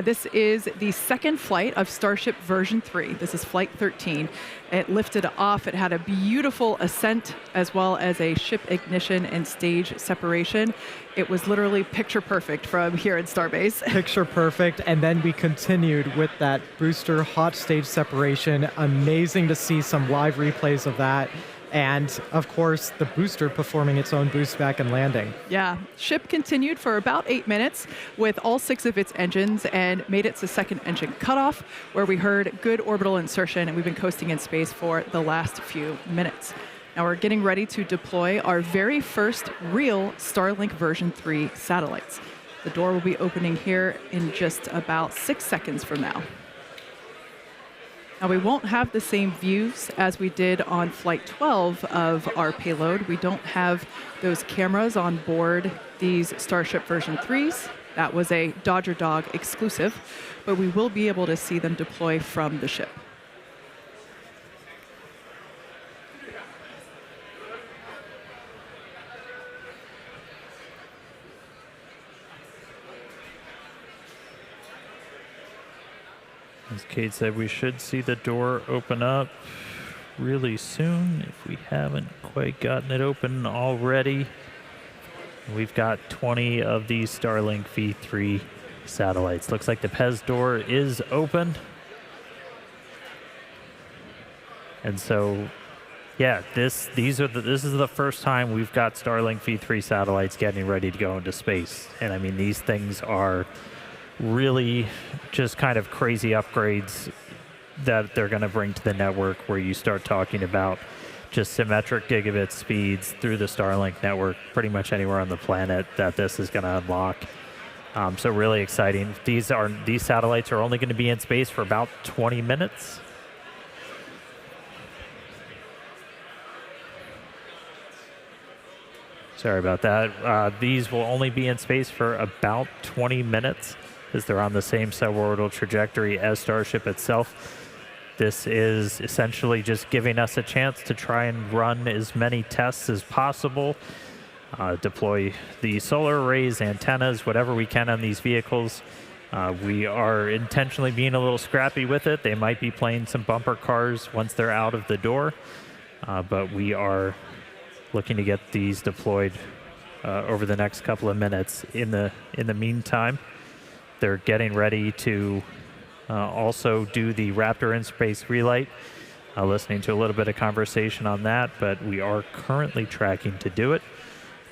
this is the second flight of Starship version 3. This is flight 13. It lifted off. It had a beautiful ascent as well as a ship ignition and stage separation. It was literally picture perfect from here at Starbase. Picture perfect, and then we continued with that booster hot stage separation. Amazing to see some live replays of that. And of course, the booster performing its own boost back and landing. Yeah, ship continued for about 8 minutes with all 6 of its engines and made it to second engine cutoff, where we heard good orbital insertion, and we've been coasting in space for the last few minutes. Now we're getting ready to deploy our very first real Starlink version 3 satellites. The door will be opening here in just about 6 seconds from now. Now, we won't have the same views as we did on Flight 12 of our payload. We don't have those cameras on board these Starship version 3s. That was a Dodger Dog exclusive, but we will be able to see them deploy from the ship. As Kate said, we should see the door open up really soon if we haven't quite gotten it open already. We've got 20 of these Starlink V3 satellites. Looks like the PEZ door is open. And so, yeah, this is the first time we've got Starlink V3 satellites getting ready to go into space. And I mean, these things are really just kind of crazy upgrades that they're going to bring to the network, where you start talking about just symmetric gigabit speeds through the Starlink network pretty much anywhere on the planet that this is going to unlock. So really exciting. These satellites are only going to be in space for about 20 minutes. Sorry about that. These will only be in space for about 20 minutes as they're on the same suborbital trajectory as Starship itself. This is essentially just giving us a chance to try and run as many tests as possible, deploy the solar arrays, antennas, whatever we can on these vehicles. We are intentionally being a little scrappy with it. They might be playing some bumper cars once they're out of the door, but we are looking to get these deployed over the next couple of minutes. In the meantime, they're getting ready to also do the Raptor in-space relight. Listening to a little bit of conversation on that, but we are currently tracking to do it.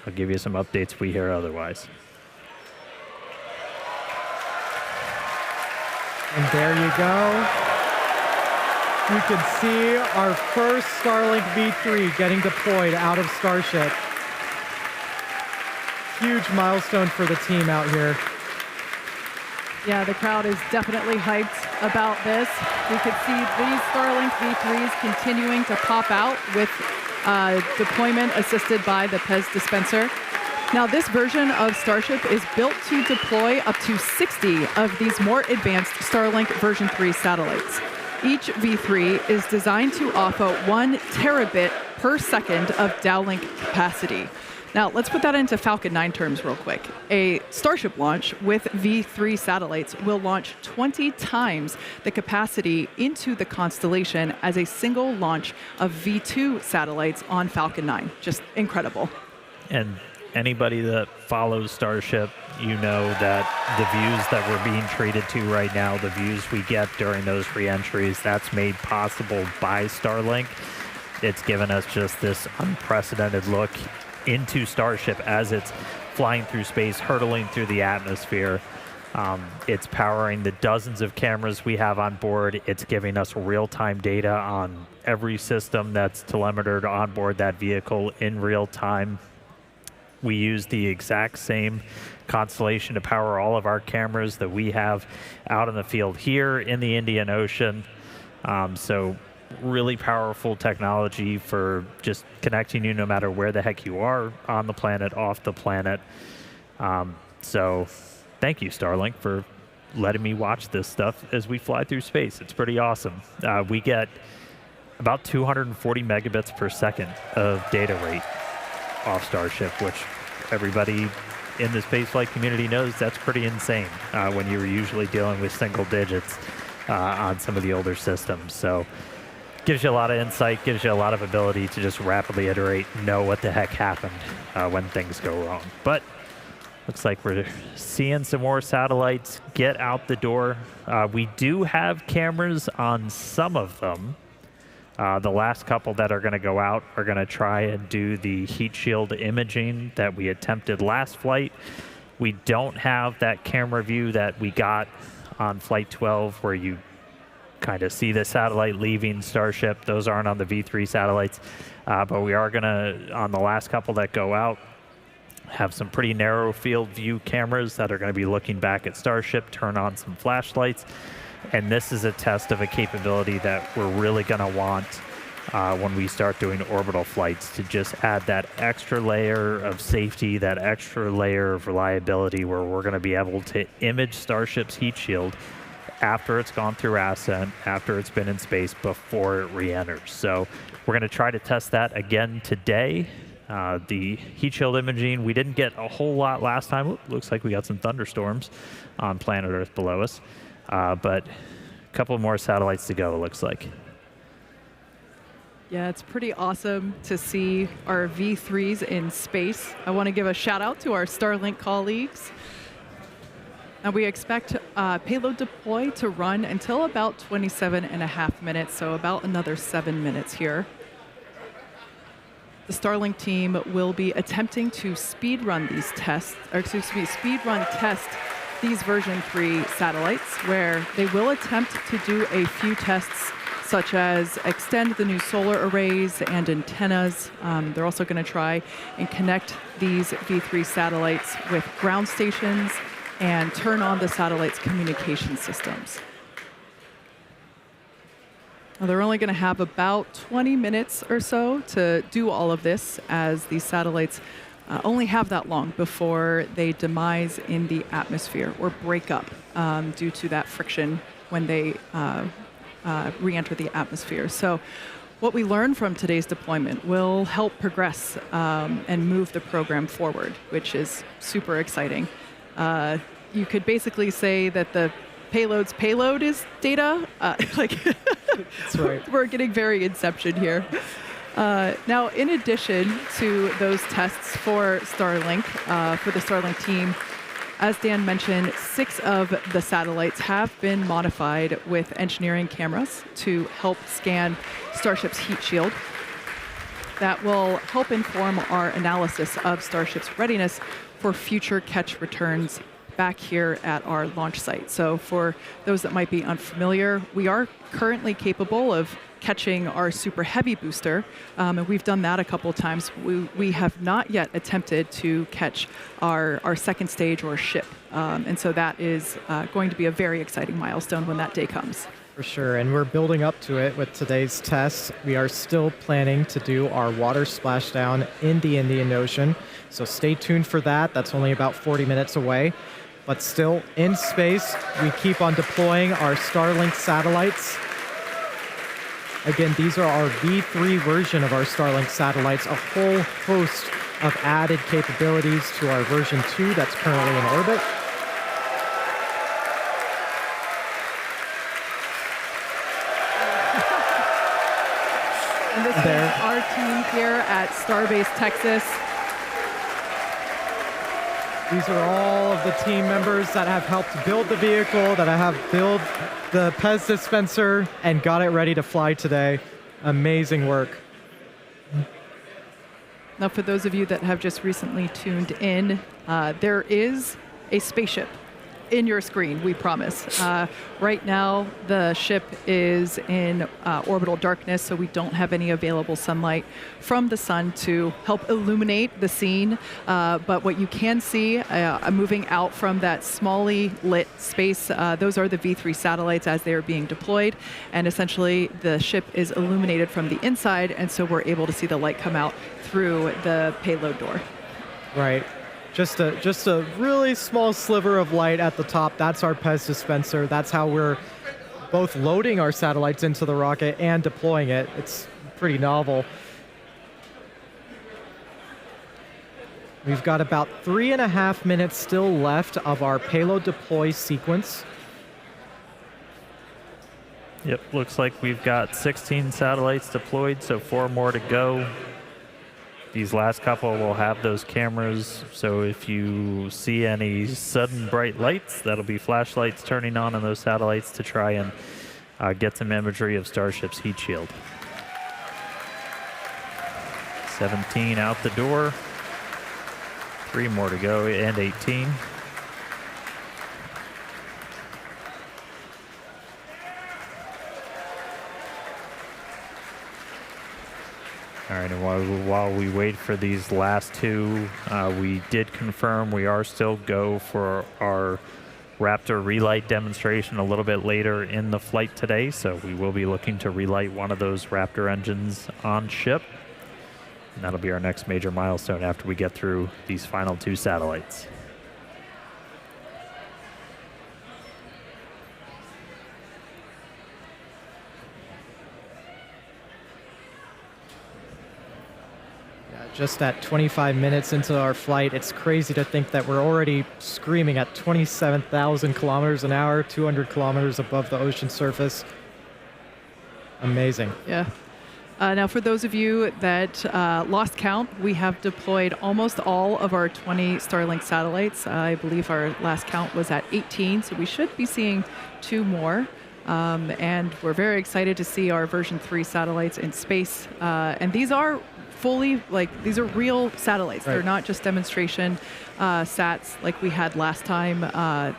I'll give you some updates if we hear otherwise. And there you go. You can see our first Starlink V3 getting deployed out of Starship. Huge milestone for the team out here. Yeah, the crowd is definitely hyped about this. We could see these Starlink V3s continuing to pop out with deployment assisted by the PEZ dispenser. Now, this version of Starship is built to deploy up to 60 of these more advanced Starlink version 3 satellites. Each V3 is designed to offer 1 terabit per second of downlink capacity. Now, let's put that into Falcon 9 terms real quick. A Starship launch with V3 satellites will launch 20 times the capacity into the constellation as a single launch of V2 satellites on Falcon 9. Just incredible. And anybody that follows Starship, you know that the views that we're being treated to right now, the views we get during those reentries, that's made possible by Starlink. It's given us just this unprecedented look into Starship as it's flying through space, hurtling through the atmosphere. It's powering the dozens of cameras we have on board. It's giving us real-time data on every system that's telemetered on board that vehicle in real time. We use the exact same constellation to power all of our cameras that we have out in the field here in the Indian Ocean. So really powerful technology for just connecting you no matter where the heck you are on the planet, off the planet. So thank you, Starlink, for letting me watch this stuff as we fly through space. It's pretty awesome. We get about 240 megabits per second of data rate off Starship, which everybody in the spaceflight community knows that's pretty insane when you're usually dealing with single digits on some of the older systems. So gives you a lot of insight, gives you a lot of ability to just rapidly iterate, know what the heck happened when things go wrong. But looks like we're seeing some more satellites get out the door. We do have cameras on some of them. The last couple that are going to go out are going to try and do the heat shield imaging that we attempted last flight. We don't have that camera view that we got on Flight 12 where you kind of see the satellite leaving Starship. Those aren't on the V3 satellites. But we are going to, on the last couple that go out, have some pretty narrow field view cameras that are going to be looking back at Starship, turn on some flashlights. And this is a test of a capability that we're really going to want when we start doing orbital flights, to just add that extra layer of safety, that extra layer of reliability, where we're going to be able to image Starship's heat shield after it's gone through ascent, after it's been in space, before it re-enters. So we're going to try to test that again today. The heat shield imaging, we didn't get a whole lot last time. Ooh, looks like we got some thunderstorms on planet Earth below us. But a couple more satellites to go, it looks like. Yeah, it's pretty awesome to see our V3s in space. I want to give a shout out to our Starlink colleagues. And we expect payload deploy to run until about 27.5 minutes, so about another 7 minutes here. The Starlink team will be attempting to speed run these tests, or excuse me, speed run test these version 3 satellites, where they will attempt to do a few tests, such as extend the new solar arrays and antennas. They're also going to try and connect these V3 satellites with ground stations and turn on the satellite's communication systems. Now, they're only going to have about 20 minutes or so to do all of this, as these satellites only have that long before they demise in the atmosphere or break up due to that friction when they re-enter the atmosphere. So what we learn from today's deployment will help progress and move the program forward, which is super exciting. You could basically say that the payload's payload is data. That's right. We're getting very Inception here. Now, in addition to those tests for Starlink, for the Starlink team, as Dan mentioned, 6 of the satellites have been modified with engineering cameras to help scan Starship's heat shield. That will help inform our analysis of Starship's readiness for future catch returns back here at our launch site. So for those that might be unfamiliar, we are currently capable of catching our super heavy booster, and we've done that a couple of times. We have not yet attempted to catch our second stage or ship, and so that is going to be a very exciting milestone when that day comes. For sure, and we're building up to it with today's tests. We are still planning to do our water splashdown in the Indian Ocean, so stay tuned for that. That's only about 40 minutes away. But still in space, we keep on deploying our Starlink satellites. Again, these are our V3 version of our Starlink satellites, a whole host of added capabilities to our version 2 that's currently in orbit. And this is our team here at Starbase, Texas. These are all of the team members that have helped build the vehicle, that have built the Pez dispenser, and got it ready to fly today. Amazing work. Now, for those of you that have just recently tuned in, there is a spaceship in your screen, we promise. Right now, the ship is in orbital darkness, so we don't have any available sunlight from the sun to help illuminate the scene. But what you can see moving out from that smally lit space, those are the V3 satellites as they are being deployed. And essentially, the ship is illuminated from the inside, and so we're able to see the light come out through the payload door. Right. Just a really small sliver of light at the top. That's our PEZ dispenser. That's how we're both loading our satellites into the rocket and deploying it. It's pretty novel. We've got about 3.5 minutes still left of our payload deploy sequence. Yep, looks like we've got 16 satellites deployed, so 4 more to go. These last couple will have those cameras, so if you see any sudden bright lights, that'll be flashlights turning on those satellites to try and get some imagery of Starship's heat shield. 17 out the door. 3 more to go, and 18. All right, and while we wait for these last 2, we did confirm we are still go for our Raptor relight demonstration a little bit later in the flight today, so we will be looking to relight one of those Raptor engines on ship. And that'll be our next major milestone after we get through these final 2 satellites. Just at 25 minutes into our flight, it's crazy to think that we're already screaming at 27,000 kilometers an hour, 200 kilometers above the ocean surface. Amazing. Yeah. Now, for those of you that lost count, we have deployed almost all of our 20 Starlink satellites. I believe our last count was at 18, so we should be seeing 2 more. And we're very excited to see our version 3 satellites in space. And these are fully, these are real satellites. Right. They're not just demonstration sats like we had last time.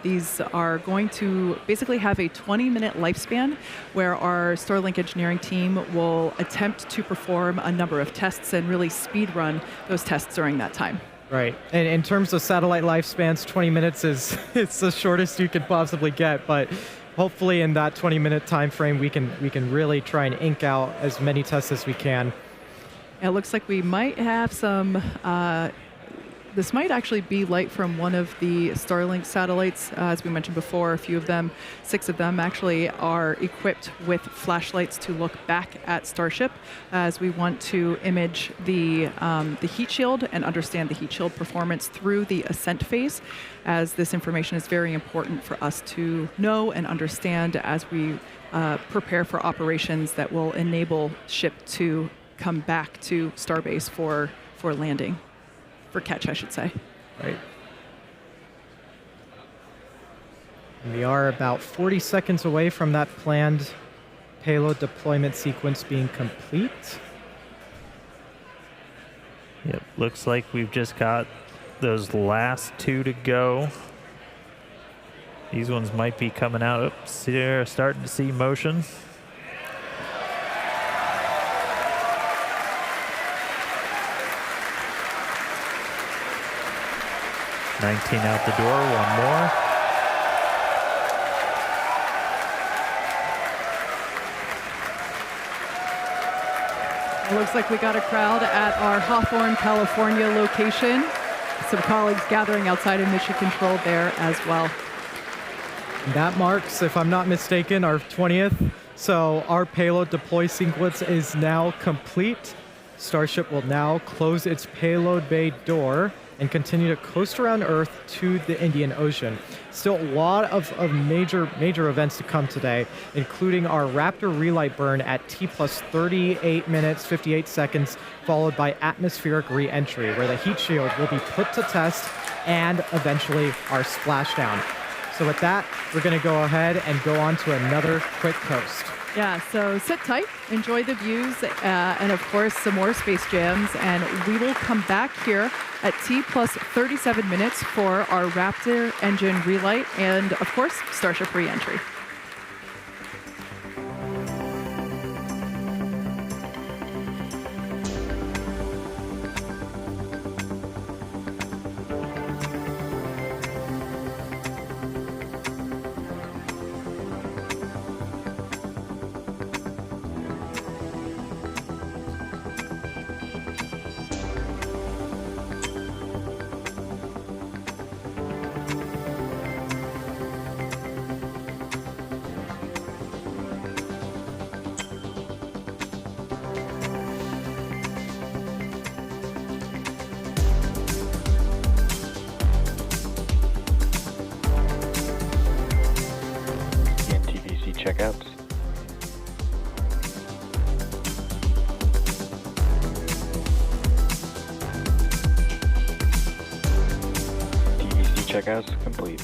These are going to basically have a 20-minute lifespan where our Starlink engineering team will attempt to perform a number of tests and really speed run those tests during that time. Right. And in terms of satellite lifespans, 20 minutes is it's the shortest you could possibly get, but hopefully in that 20-minute time frame we can really try and ink out as many tests as we can. It looks like we might have some, this might actually be light from one of the Starlink satellites. As we mentioned before, a few of them, 6 of them actually are equipped with flashlights to look back at Starship as we want to image the heat shield and understand the heat shield performance through the ascent phase, as this information is very important for us to know and understand as we prepare for operations that will enable ship to come back to Starbase for landing, for catch, I should say. Right. And we are about 40 seconds away from that planned payload deployment sequence being complete. Yep, looks like we've just got those last 2 to go. These ones might be coming out. Oops, they're starting to see motion. $19 out the door, 1 more. It looks like we got a crowd at our Hawthorne, California location. Some colleagues gathering outside of mission control there as well. And that marks, if I'm not mistaken, our 20th. So our payload deploy sequence is now complete. Starship will now close its payload bay door and continue to coast around Earth to the Indian Ocean. Still a lot of major events to come today, including our Raptor relight burn at T plus 38 minutes, 58 seconds, followed by atmospheric re-entry, where the heat shield will be put to test, and eventually our splashdown. So with that, we're gonna go ahead and go on to another quick coast. Yeah, so sit tight, enjoy the views, and of course some more space jams, and we will come back here at T plus 37 minutes for our Raptor engine relight and of course Starship re-entry. checkouts. DEC checkouts complete.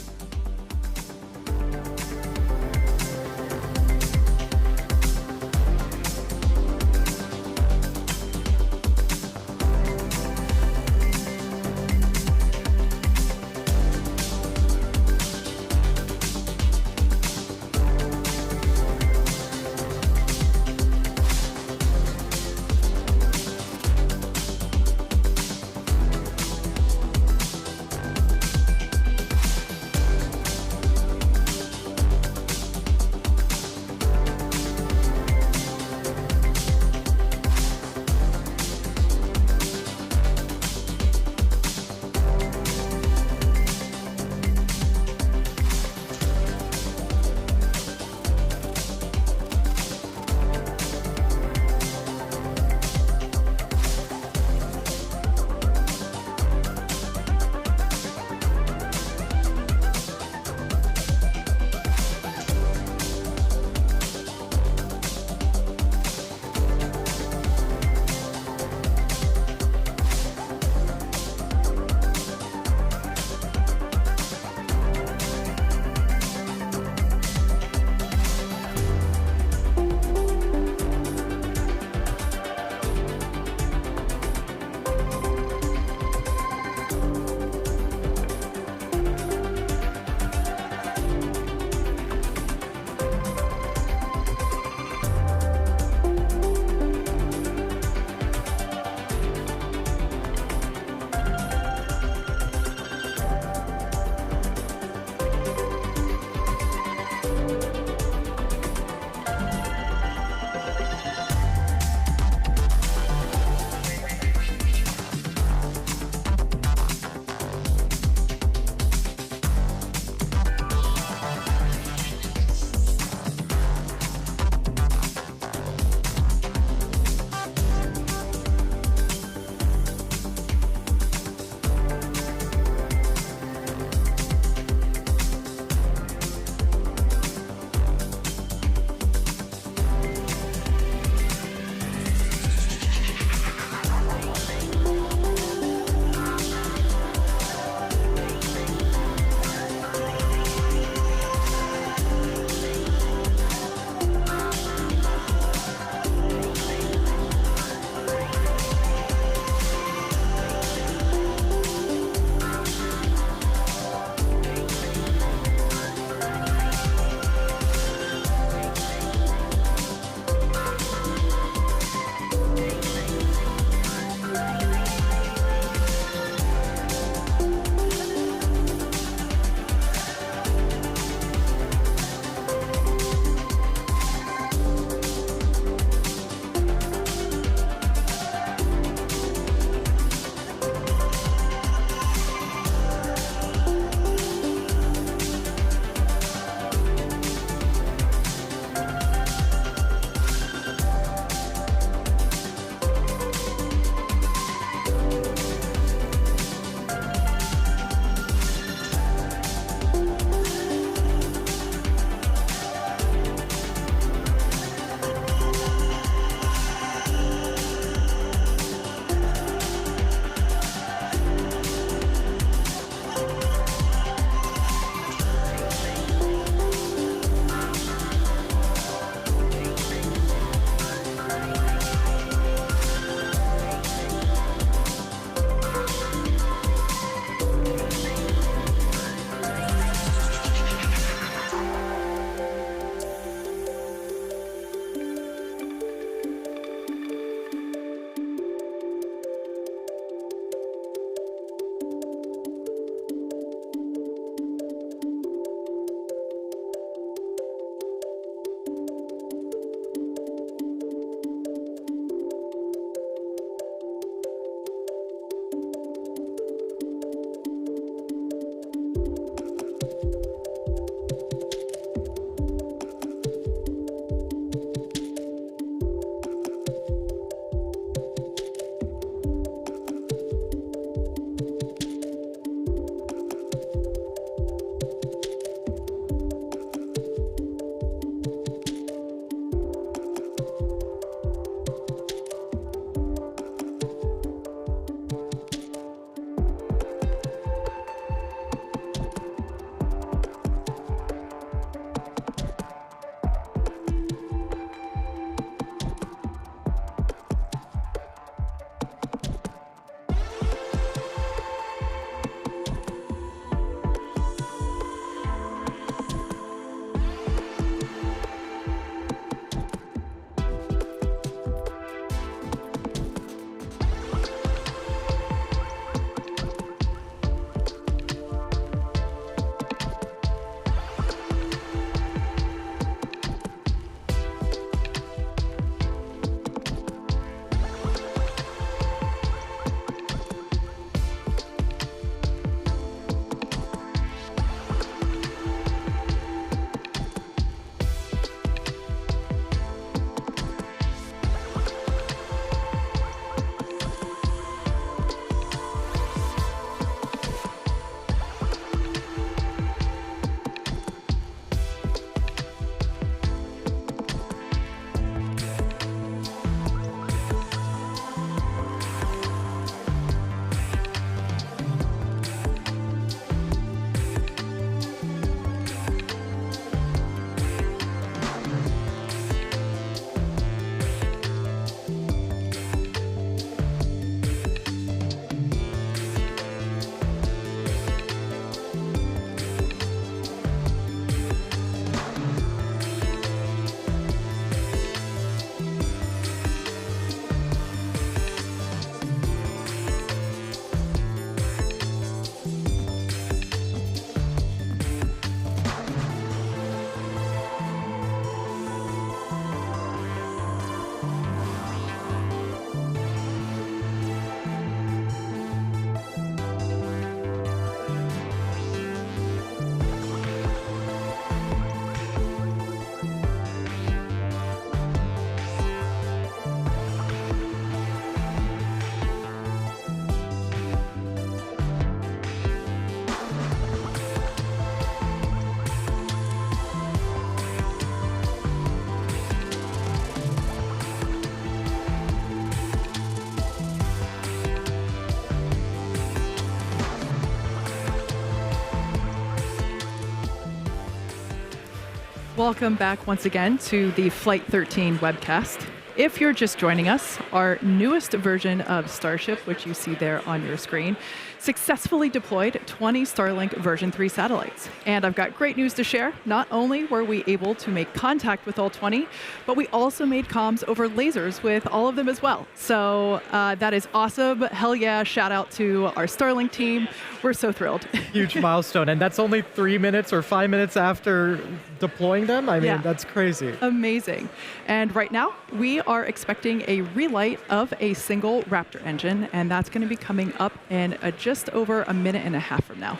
Welcome back once again to the Flight 13 webcast. If you're just joining us, our newest version of Starship, which you see there on your screen, successfully deployed 20 Starlink version 3 satellites. And I've got great news to share. Not only were we able to make contact with all 20, but we also made comms over lasers with all of them as well. So that is awesome. Hell yeah, shout out to our Starlink team. We're so thrilled. Huge milestone. And that's only 3 minutes or 5 minutes after deploying them? I mean, that's crazy. Amazing. And right now, we are expecting a relight of a single Raptor engine, and that's going to be coming up in just over a minute and a half from now.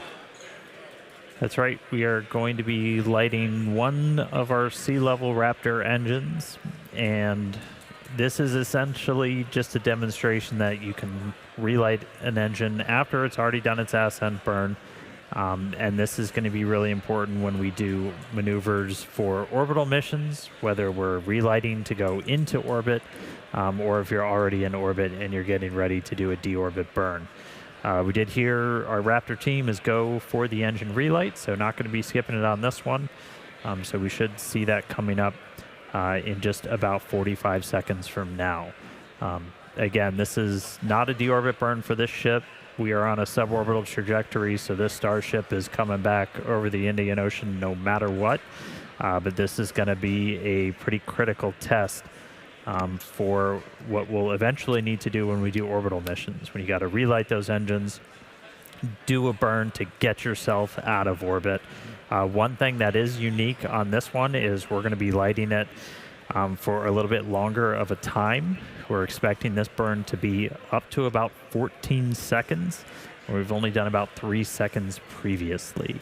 That's right. We are going to be lighting one of our sea-level Raptor engines, and this is essentially just a demonstration that you can relight an engine after it's already done its ascent burn. And this is going to be really important when we do maneuvers for orbital missions, whether we're relighting to go into orbit, or if you're already in orbit and you're getting ready to do a deorbit burn. We did hear our Raptor team is go for the engine relight, so not going to be skipping it on this one. So we should see that coming up in just about 45 seconds from now. Again, this is not a deorbit burn for this ship. We are on a suborbital trajectory, so this Starship is coming back over the Indian Ocean no matter what. But this is going to be a pretty critical test for what we'll eventually need to do when we do orbital missions. When you got to relight those engines, do a burn to get yourself out of orbit. One thing that is unique on this one is we're going to be lighting it for a little bit longer of a time. We're expecting this burn to be up to about 14 seconds. We've only done about 3 seconds previously.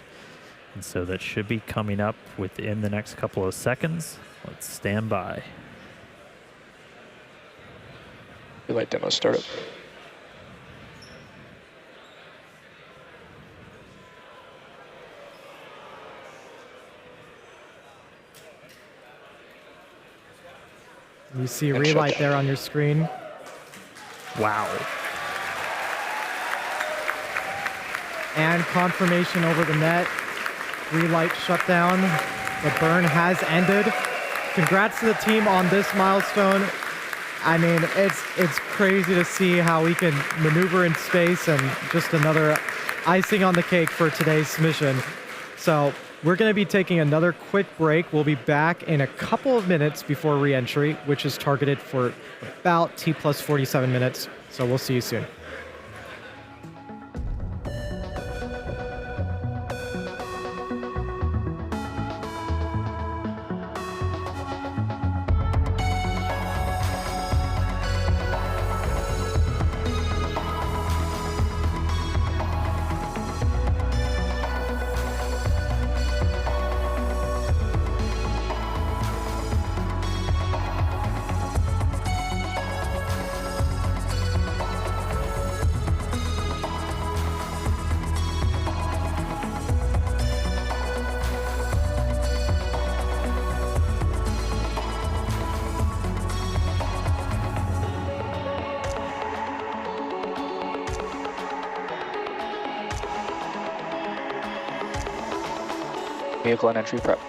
And so that should be coming up within the next couple of seconds. Let's stand by. Relight demo startup. You see relight there on your screen. Wow. And confirmation over the net. Relight shutdown. The burn has ended. Congrats to the team on this milestone. I mean, it's crazy to see how we can maneuver in space, and just another icing on the cake for today's mission. So we're going to be taking another quick break. We'll be back in a couple of minutes before reentry, which is targeted for about T plus 47 minutes. So we'll see you soon. Vehicle and entry prep.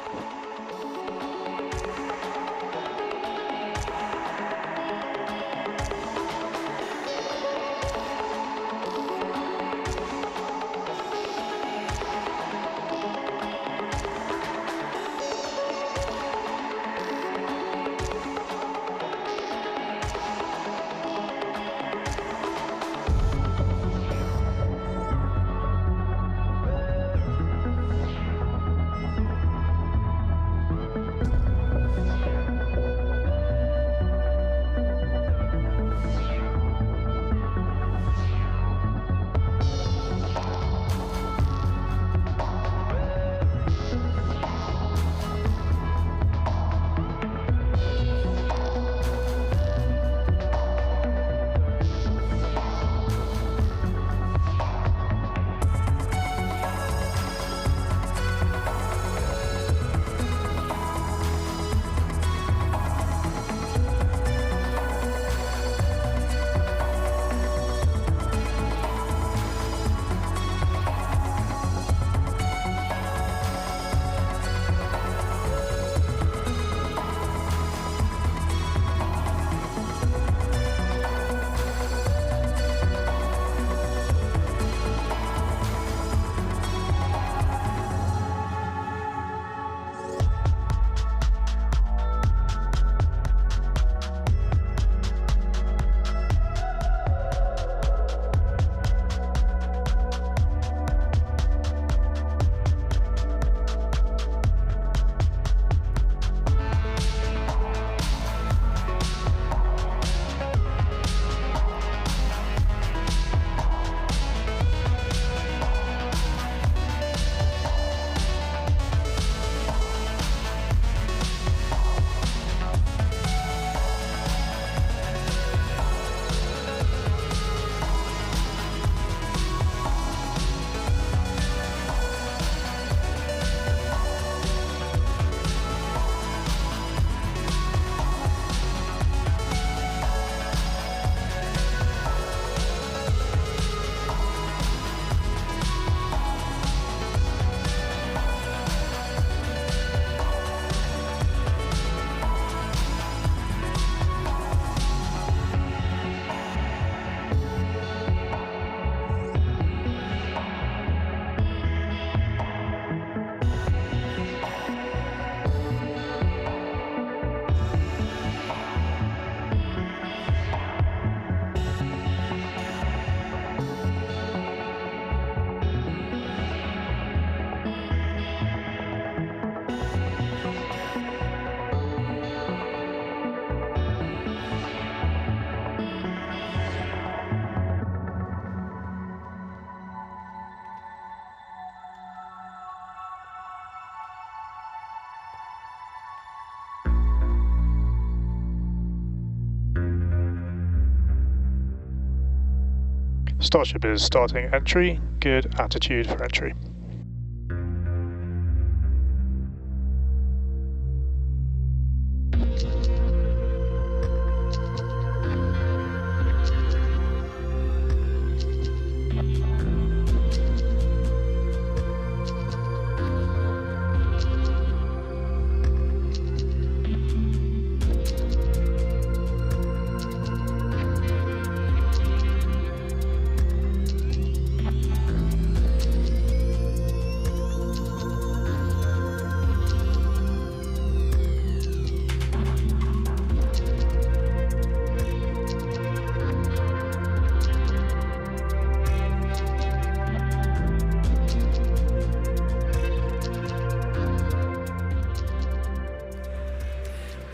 Starship is starting entry. Good attitude for entry.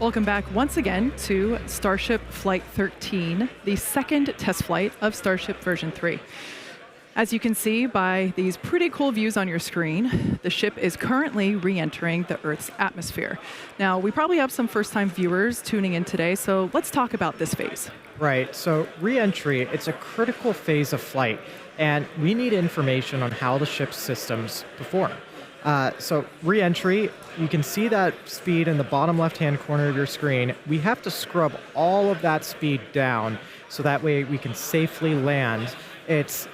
Welcome back once again to Starship Flight 13, the second test flight of Starship version 3. As you can see by these pretty cool views on your screen, the ship is currently re-entering the Earth's atmosphere. Now, we probably have some first-time viewers tuning in today, so let's talk about this phase. Right, so re-entry, it's a critical phase of flight, and we need information on how the ship's systems perform. So re-entry, you can see that speed in the bottom left-hand corner of your screen. We have to scrub all of that speed down so that way we can safely land. It's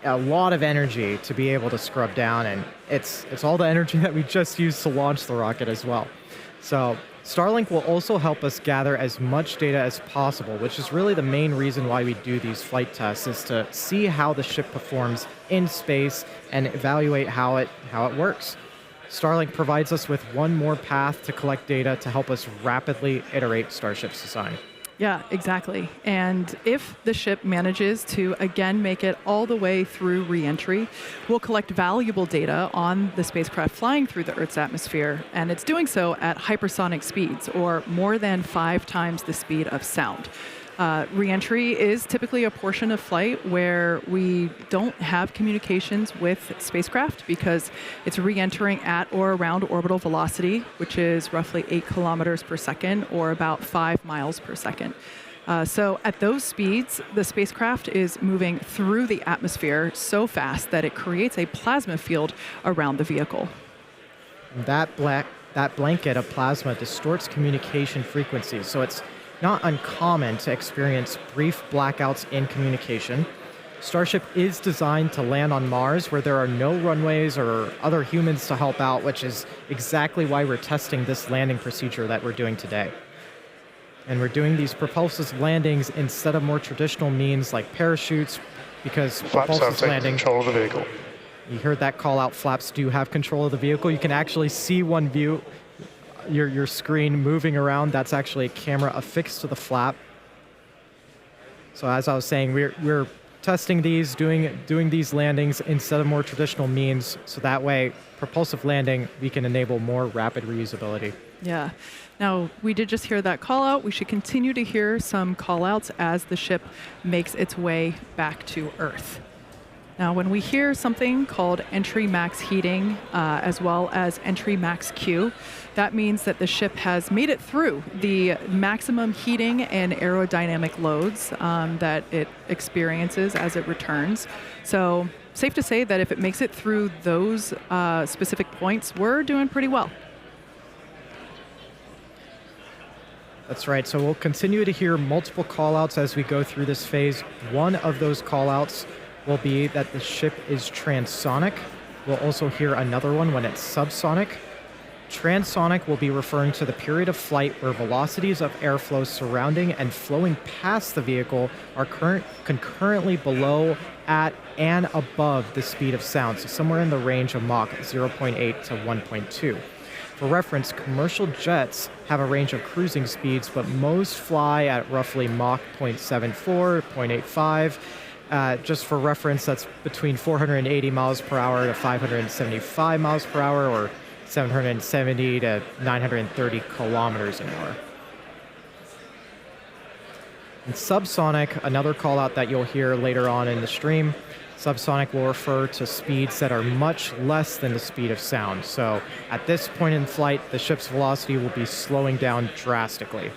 a lot of energy to be able to scrub down, and it's all the energy that we just used to launch the rocket as well. So Starlink will also help us gather as much data as possible, which is really the main reason why we do these flight tests, is to see how the ship performs in space and evaluate how it works. Starlink provides us with one more path to collect data to help us rapidly iterate Starship's design. Yeah, exactly. And if the ship manages to again make it all the way through re-entry, we'll collect valuable data on the spacecraft flying through the Earth's atmosphere, and it's doing so at hypersonic speeds, or more than 5 times the speed of sound. Re-entry is typically a portion of flight where we don't have communications with spacecraft because it's re-entering at or around orbital velocity, which is roughly 8 kilometers per second or about 5 miles per second. So at those speeds, the spacecraft is moving through the atmosphere so fast that it creates a plasma field around the vehicle. That blanket of plasma distorts communication frequencies, so it's not uncommon to experience brief blackouts in communication. Starship is designed to land on Mars, where there are no runways or other humans to help out, which is exactly why we're testing this landing procedure that we're doing today. And we're doing these propulsive landings instead of more traditional means like parachutes, because propulsive landing... control of the vehicle. You heard that call out, flaps do have control of the vehicle. You can actually see one view, your screen moving around. That's actually a camera affixed to the flap. So as I was saying, we're testing these, doing these landings instead of more traditional means, so that way propulsive landing, we can enable more rapid reusability. Yeah. Now, we did just hear that call out. We should continue to hear some call outs as the ship makes its way back to Earth. Now, when we hear something called entry max heating, as well as entry max Q, that means that the ship has made it through the maximum heating and aerodynamic loads that it experiences as it returns. So, safe to say that if it makes it through those specific points, we're doing pretty well. That's right. So we'll continue to hear multiple callouts as we go through this phase. One of those callouts will be that the ship is transonic. We'll also hear another one when it's subsonic. Transonic will be referring to the period of flight where velocities of airflow surrounding and flowing past the vehicle are concurrently below, at, and above the speed of sound, so somewhere in the range of Mach 0.8 to 1.2. For reference, commercial jets have a range of cruising speeds, but most fly at roughly Mach 0.74, 0.85. Just for reference, that's between 480 miles per hour to 575 miles per hour, or 770 to 930 kilometers an hour. And subsonic, another call out that you'll hear later on in the stream, subsonic will refer to speeds that are much less than the speed of sound. So at this point in flight, the ship's velocity will be slowing down drastically.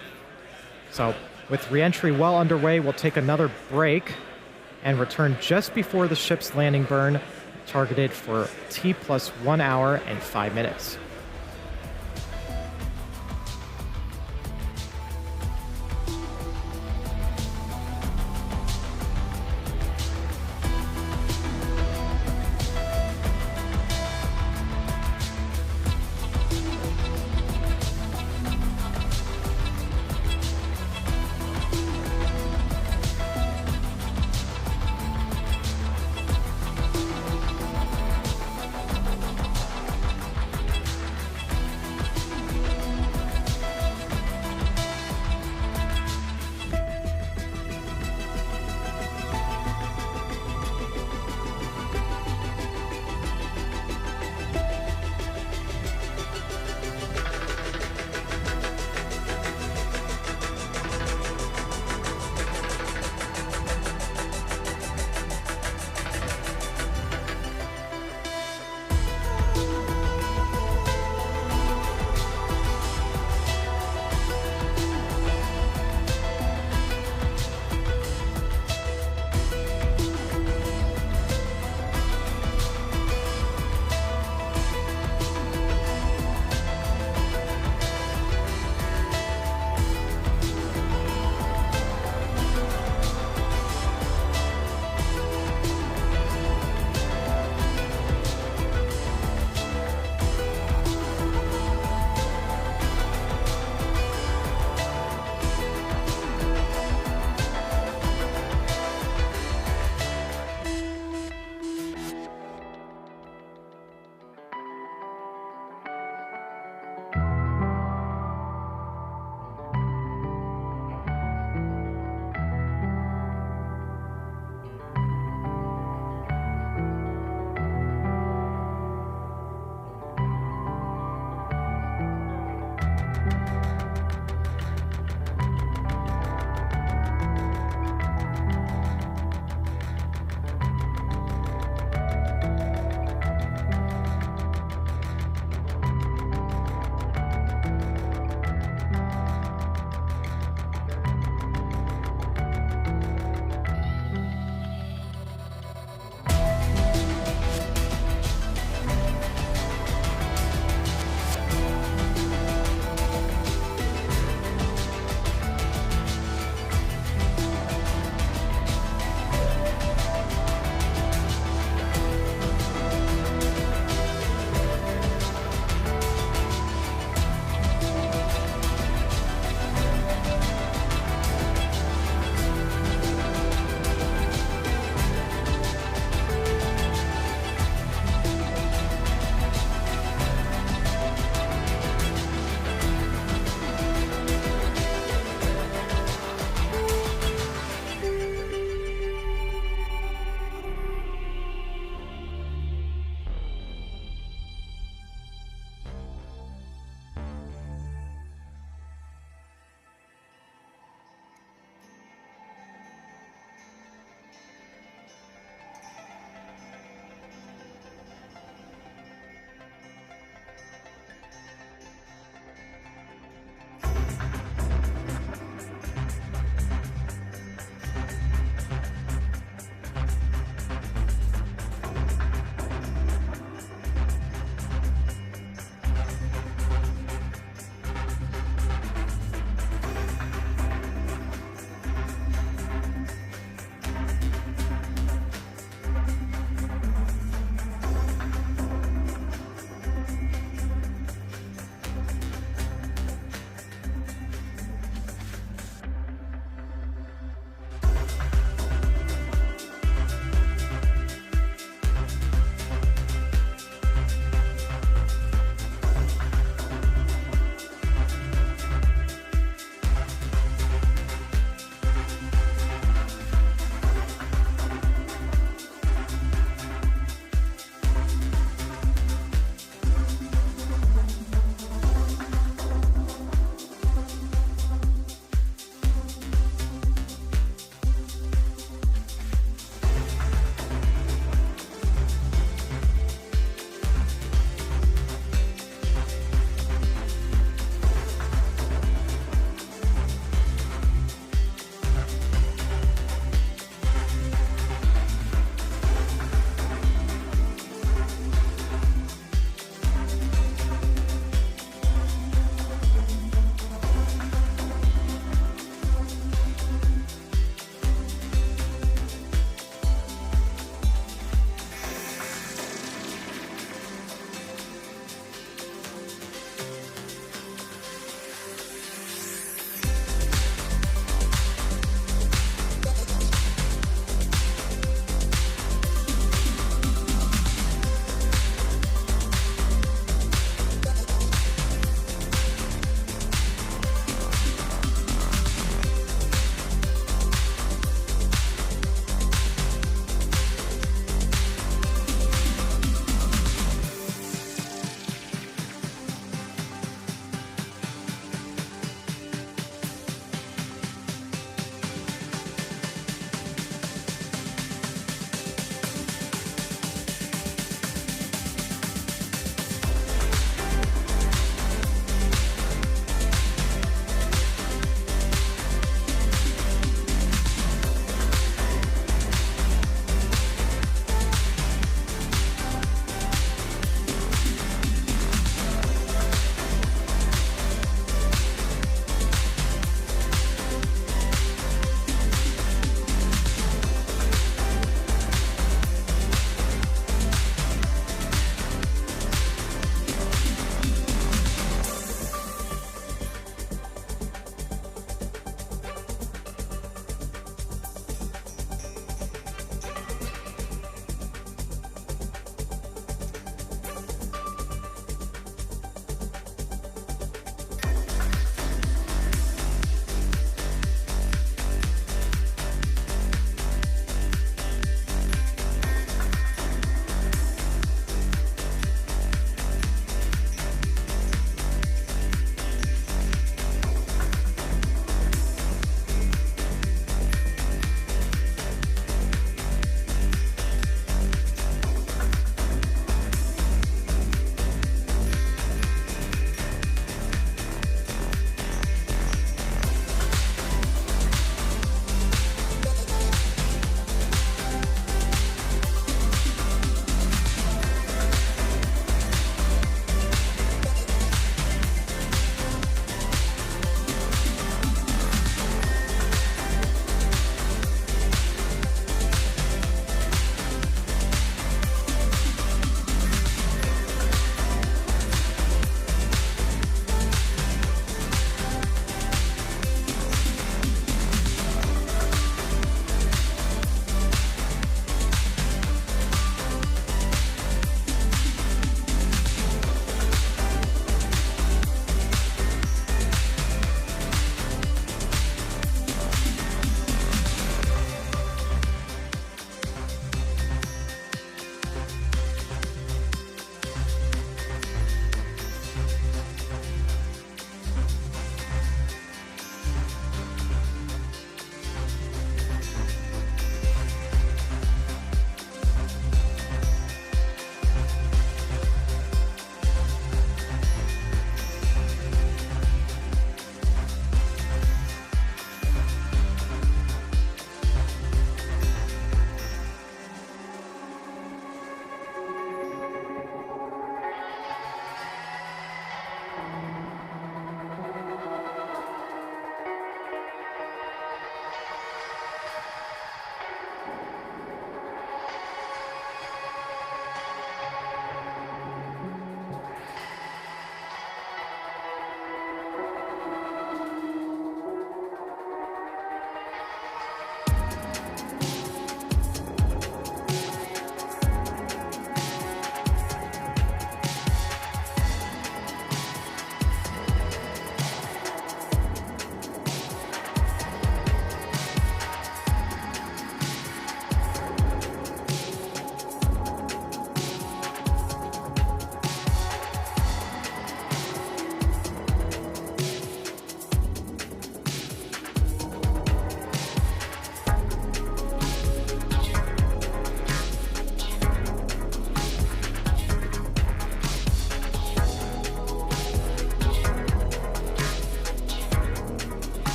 So with reentry well underway, we'll take another break. and return just before the ship's landing burn, targeted for T plus 1 hour and 5 minutes.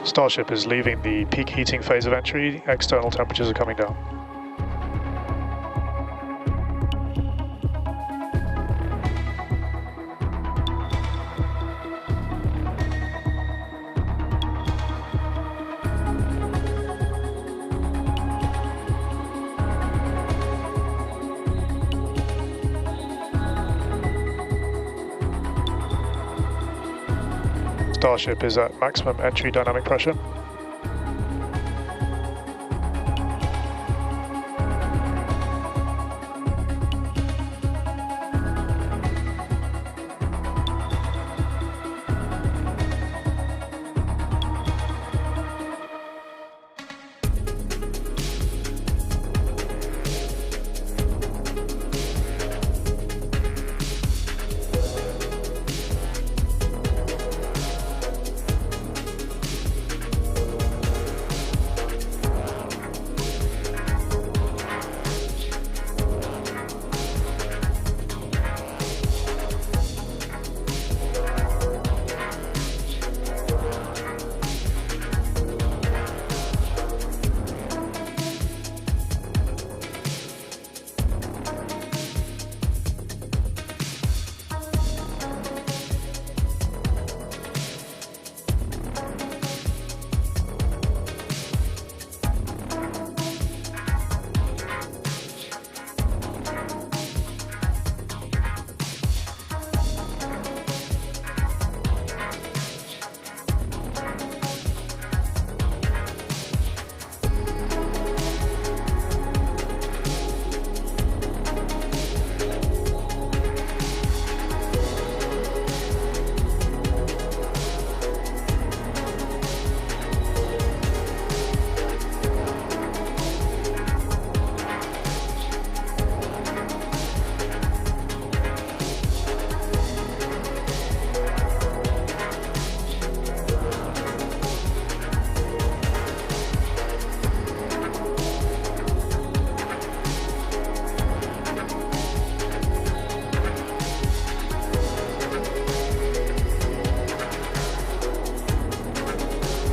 Starship is leaving the peak heating phase of entry. External temperatures are coming down. Starship is at maximum entry dynamic pressure.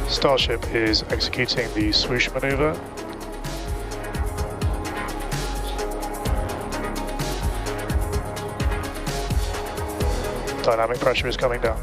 Starship is executing the swoosh maneuver. Dynamic pressure is coming down.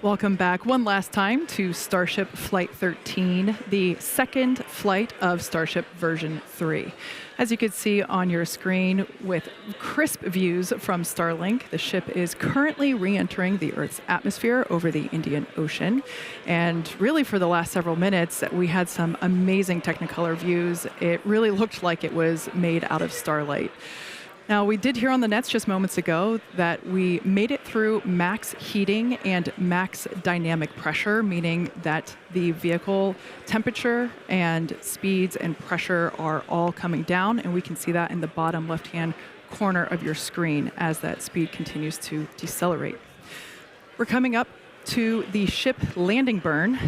Welcome back one last time to Starship Flight 13, the second flight of Starship version 3. As you can see on your screen with crisp views from Starlink, the ship is currently re-entering the Earth's atmosphere over the Indian Ocean. And really for the last several minutes, we had some amazing Technicolor views. It really looked like it was made out of starlight. Now, we did hear on the nets just moments ago that we made it through max heating and max dynamic pressure, meaning that the vehicle temperature and speeds and pressure are all coming down, and we can see that in the bottom left-hand corner of your screen as that speed continues to decelerate. We're coming up to the ship landing burn.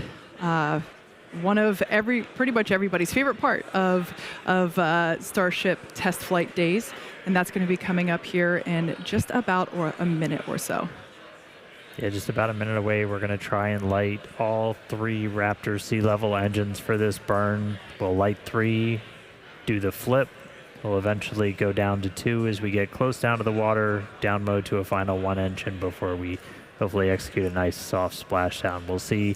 One of pretty much everybody's favorite part of Starship test flight days, and that's going to be coming up here in just about a minute or so. Yeah, just about a minute away. We're going to try and light all 3 Raptor sea level engines for this burn. We'll light 3, do the flip. We'll eventually go down to 2 as we get close down to the water, down mode to a final 1 engine before we hopefully execute a nice soft splashdown. We'll see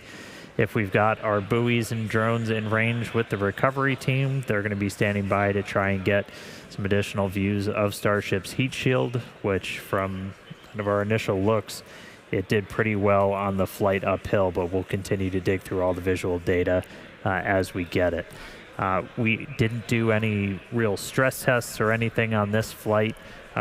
if we've got our buoys and drones in range with the recovery team. They're going to be standing by to try and get some additional views of Starship's heat shield, which from kind of our initial looks, it did pretty well on the flight uphill, but we'll continue to dig through all the visual data as we get it. We didn't do any real stress tests or anything on this flight.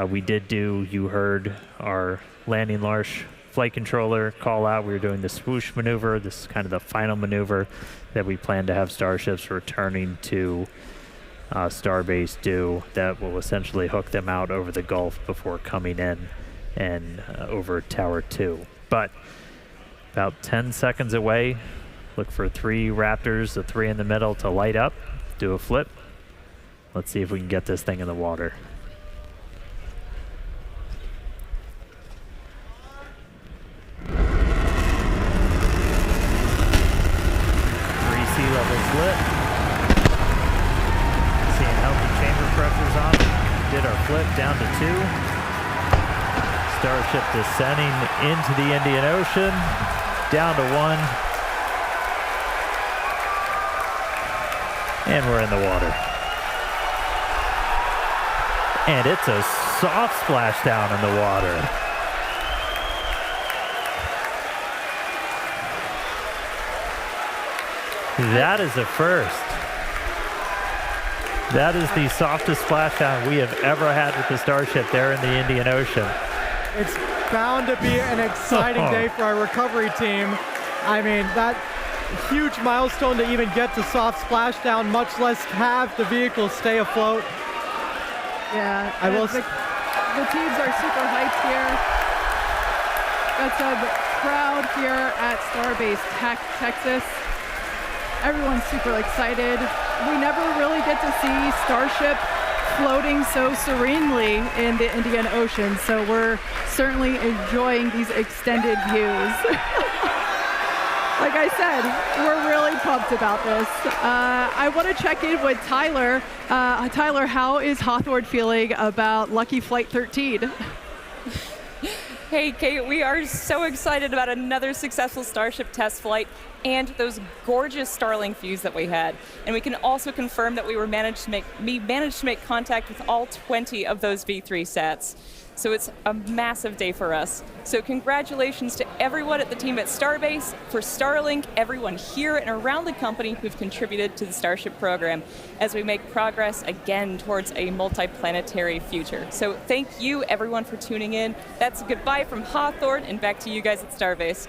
We did do, you heard our landing Larsh flight controller call out. We were doing the swoosh maneuver. This is kind of the final maneuver that we plan to have Starships returning to Starbase do, that will essentially hook them out over the Gulf before coming in and over Tower 2. But about 10 seconds away, look for 3 Raptors, the 3 in the middle, to light up, do a flip. Let's see if we can get this thing in the water. levels lit. Seeing healthy chamber pressures on. Did our flip down to 2. Starship descending into the Indian Ocean. Down to 1. And we're in the water. And it's a soft splashdown in the water. That is a first. That is the softest splashdown we have ever had with the Starship there in the Indian Ocean. It's bound to be an exciting day for our recovery team. I mean, that huge milestone to even get to soft splashdown, much less have the vehicle stay afloat. Yeah, the teams are super hyped here. Got some crowd here at Starbase, Texas. Everyone's super excited. We never really get to see Starship floating so serenely in the Indian Ocean, so we're certainly enjoying these extended views. Like I said, we're really pumped about this. I want to check in with Tyler. Tyler, how is Hawthorne feeling about Lucky Flight 13? Hey, Kate, we are so excited about another successful Starship test flight and those gorgeous Starlink views that we had. And we can also confirm that we managed to make contact with all 20 of those V3 sats. So it's a massive day for us. So congratulations to everyone at the team at Starbase, for Starlink, everyone here and around the company who've contributed to the Starship program as we make progress again towards a multi-planetary future. So thank you everyone for tuning in. That's a goodbye from Hawthorne and back to you guys at Starbase.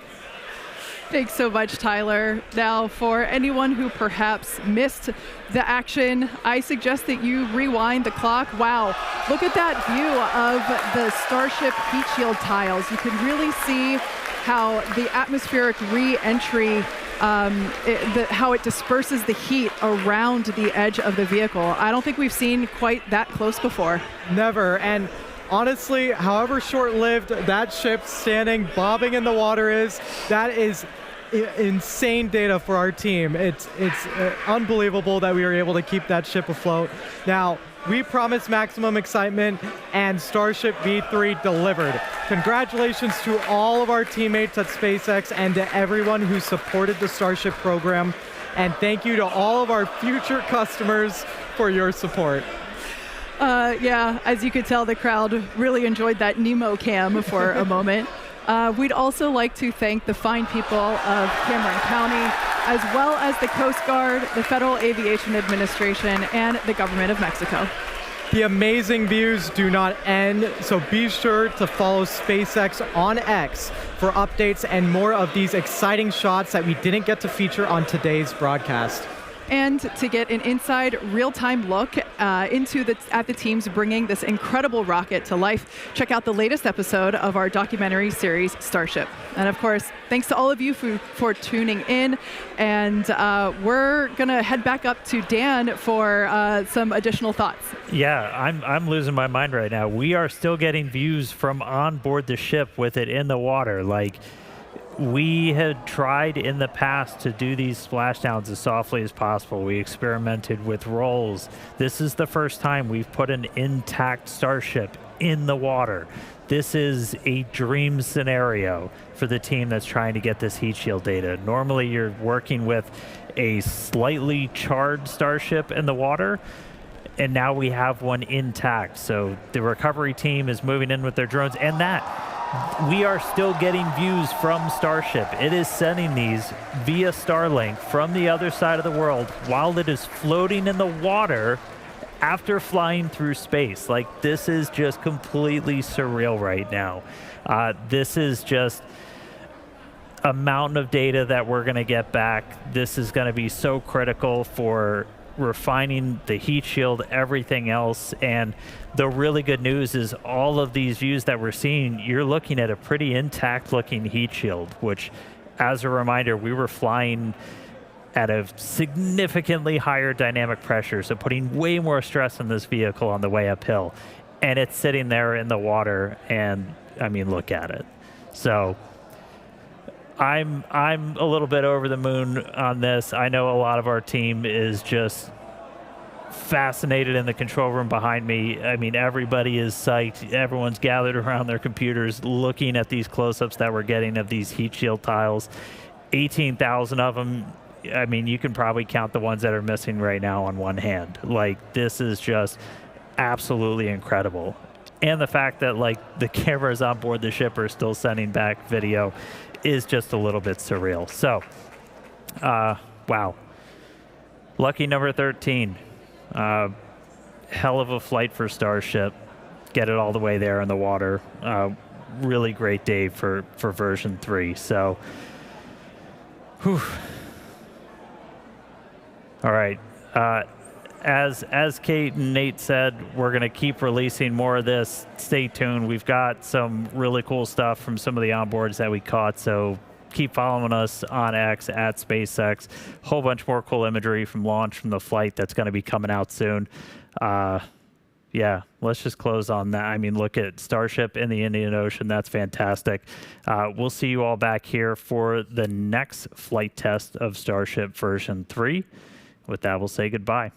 Thanks so much, Tyler. Now, for anyone who perhaps missed the action, I suggest that you rewind the clock. Wow, look at that view of the Starship heat shield tiles. You can really see how the atmospheric re-entry, how it disperses the heat around the edge of the vehicle. I don't think we've seen quite that close before. Never. And honestly, however short-lived that ship standing, bobbing in the water is, that is insane data for our team. It's unbelievable that we were able to keep that ship afloat. Now, we promised maximum excitement, and Starship V3 delivered. Congratulations to all of our teammates at SpaceX and to everyone who supported the Starship program. And thank you to all of our future customers for your support. Yeah, as you could tell, the crowd really enjoyed that Nemo cam for a moment. We'd also like to thank the fine people of Cameron County, as well as the Coast Guard, the Federal Aviation Administration, and the Government of Mexico. The amazing views do not end, so be sure to follow SpaceX on X for updates and more of these exciting shots that we didn't get to feature on today's broadcast. And to get an inside real-time look at the teams bringing this incredible rocket to life, check out the latest episode of our documentary series, Starship. And of course, thanks to all of you for tuning in. And we're going to head back up to Dan for some additional thoughts. Yeah, I'm losing my mind right now. We are still getting views from on board the ship with it in the water. Like, we had tried in the past to do these splashdowns as softly as possible. We experimented with rolls. This is the first time we've put an intact Starship in the water. This is a dream scenario for the team that's trying to get this heat shield data. Normally you're working with a slightly charred Starship in the water, and now we have one intact. So the recovery team is moving in with their drones, and we are still getting views from Starship. It is sending these via Starlink from the other side of the world while it is floating in the water after flying through space. Like, this is just completely surreal right now. This is just a mountain of data that we're going to get back. This is going to be so critical for refining the heat shield, everything else. And the really good news is all of these views that we're seeing, you're looking at a pretty intact looking heat shield, which, as a reminder, we were flying at a significantly higher dynamic pressure, so putting way more stress on this vehicle on the way uphill. And it's sitting there in the water, and I mean, look at it. So I'm a little bit over the moon on this. I know a lot of our team is just fascinated in the control room behind me. I mean, everybody is psyched. Everyone's gathered around their computers looking at these close-ups that we're getting of these heat shield tiles. 18,000 of them. I mean, you can probably count the ones that are missing right now on one hand. Like, this is just absolutely incredible. And the fact that, like, the cameras on board the ship are still sending back video is just a little bit surreal. So, wow. Lucky number 13. Hell of a flight for Starship. Get it all the way there in the water. Really great day for version 3. So, whew. All right. As Kate and Nate said, we're going to keep releasing more of this. Stay tuned. We've got some really cool stuff from some of the onboards that we caught, so keep following us on X at SpaceX. Whole bunch more cool imagery from launch from the flight that's going to be coming out soon. Yeah, let's just close on that. I mean, look at Starship in the Indian Ocean. That's fantastic. We'll see you all back here for the next flight test of Starship version 3. With that, we'll say goodbye.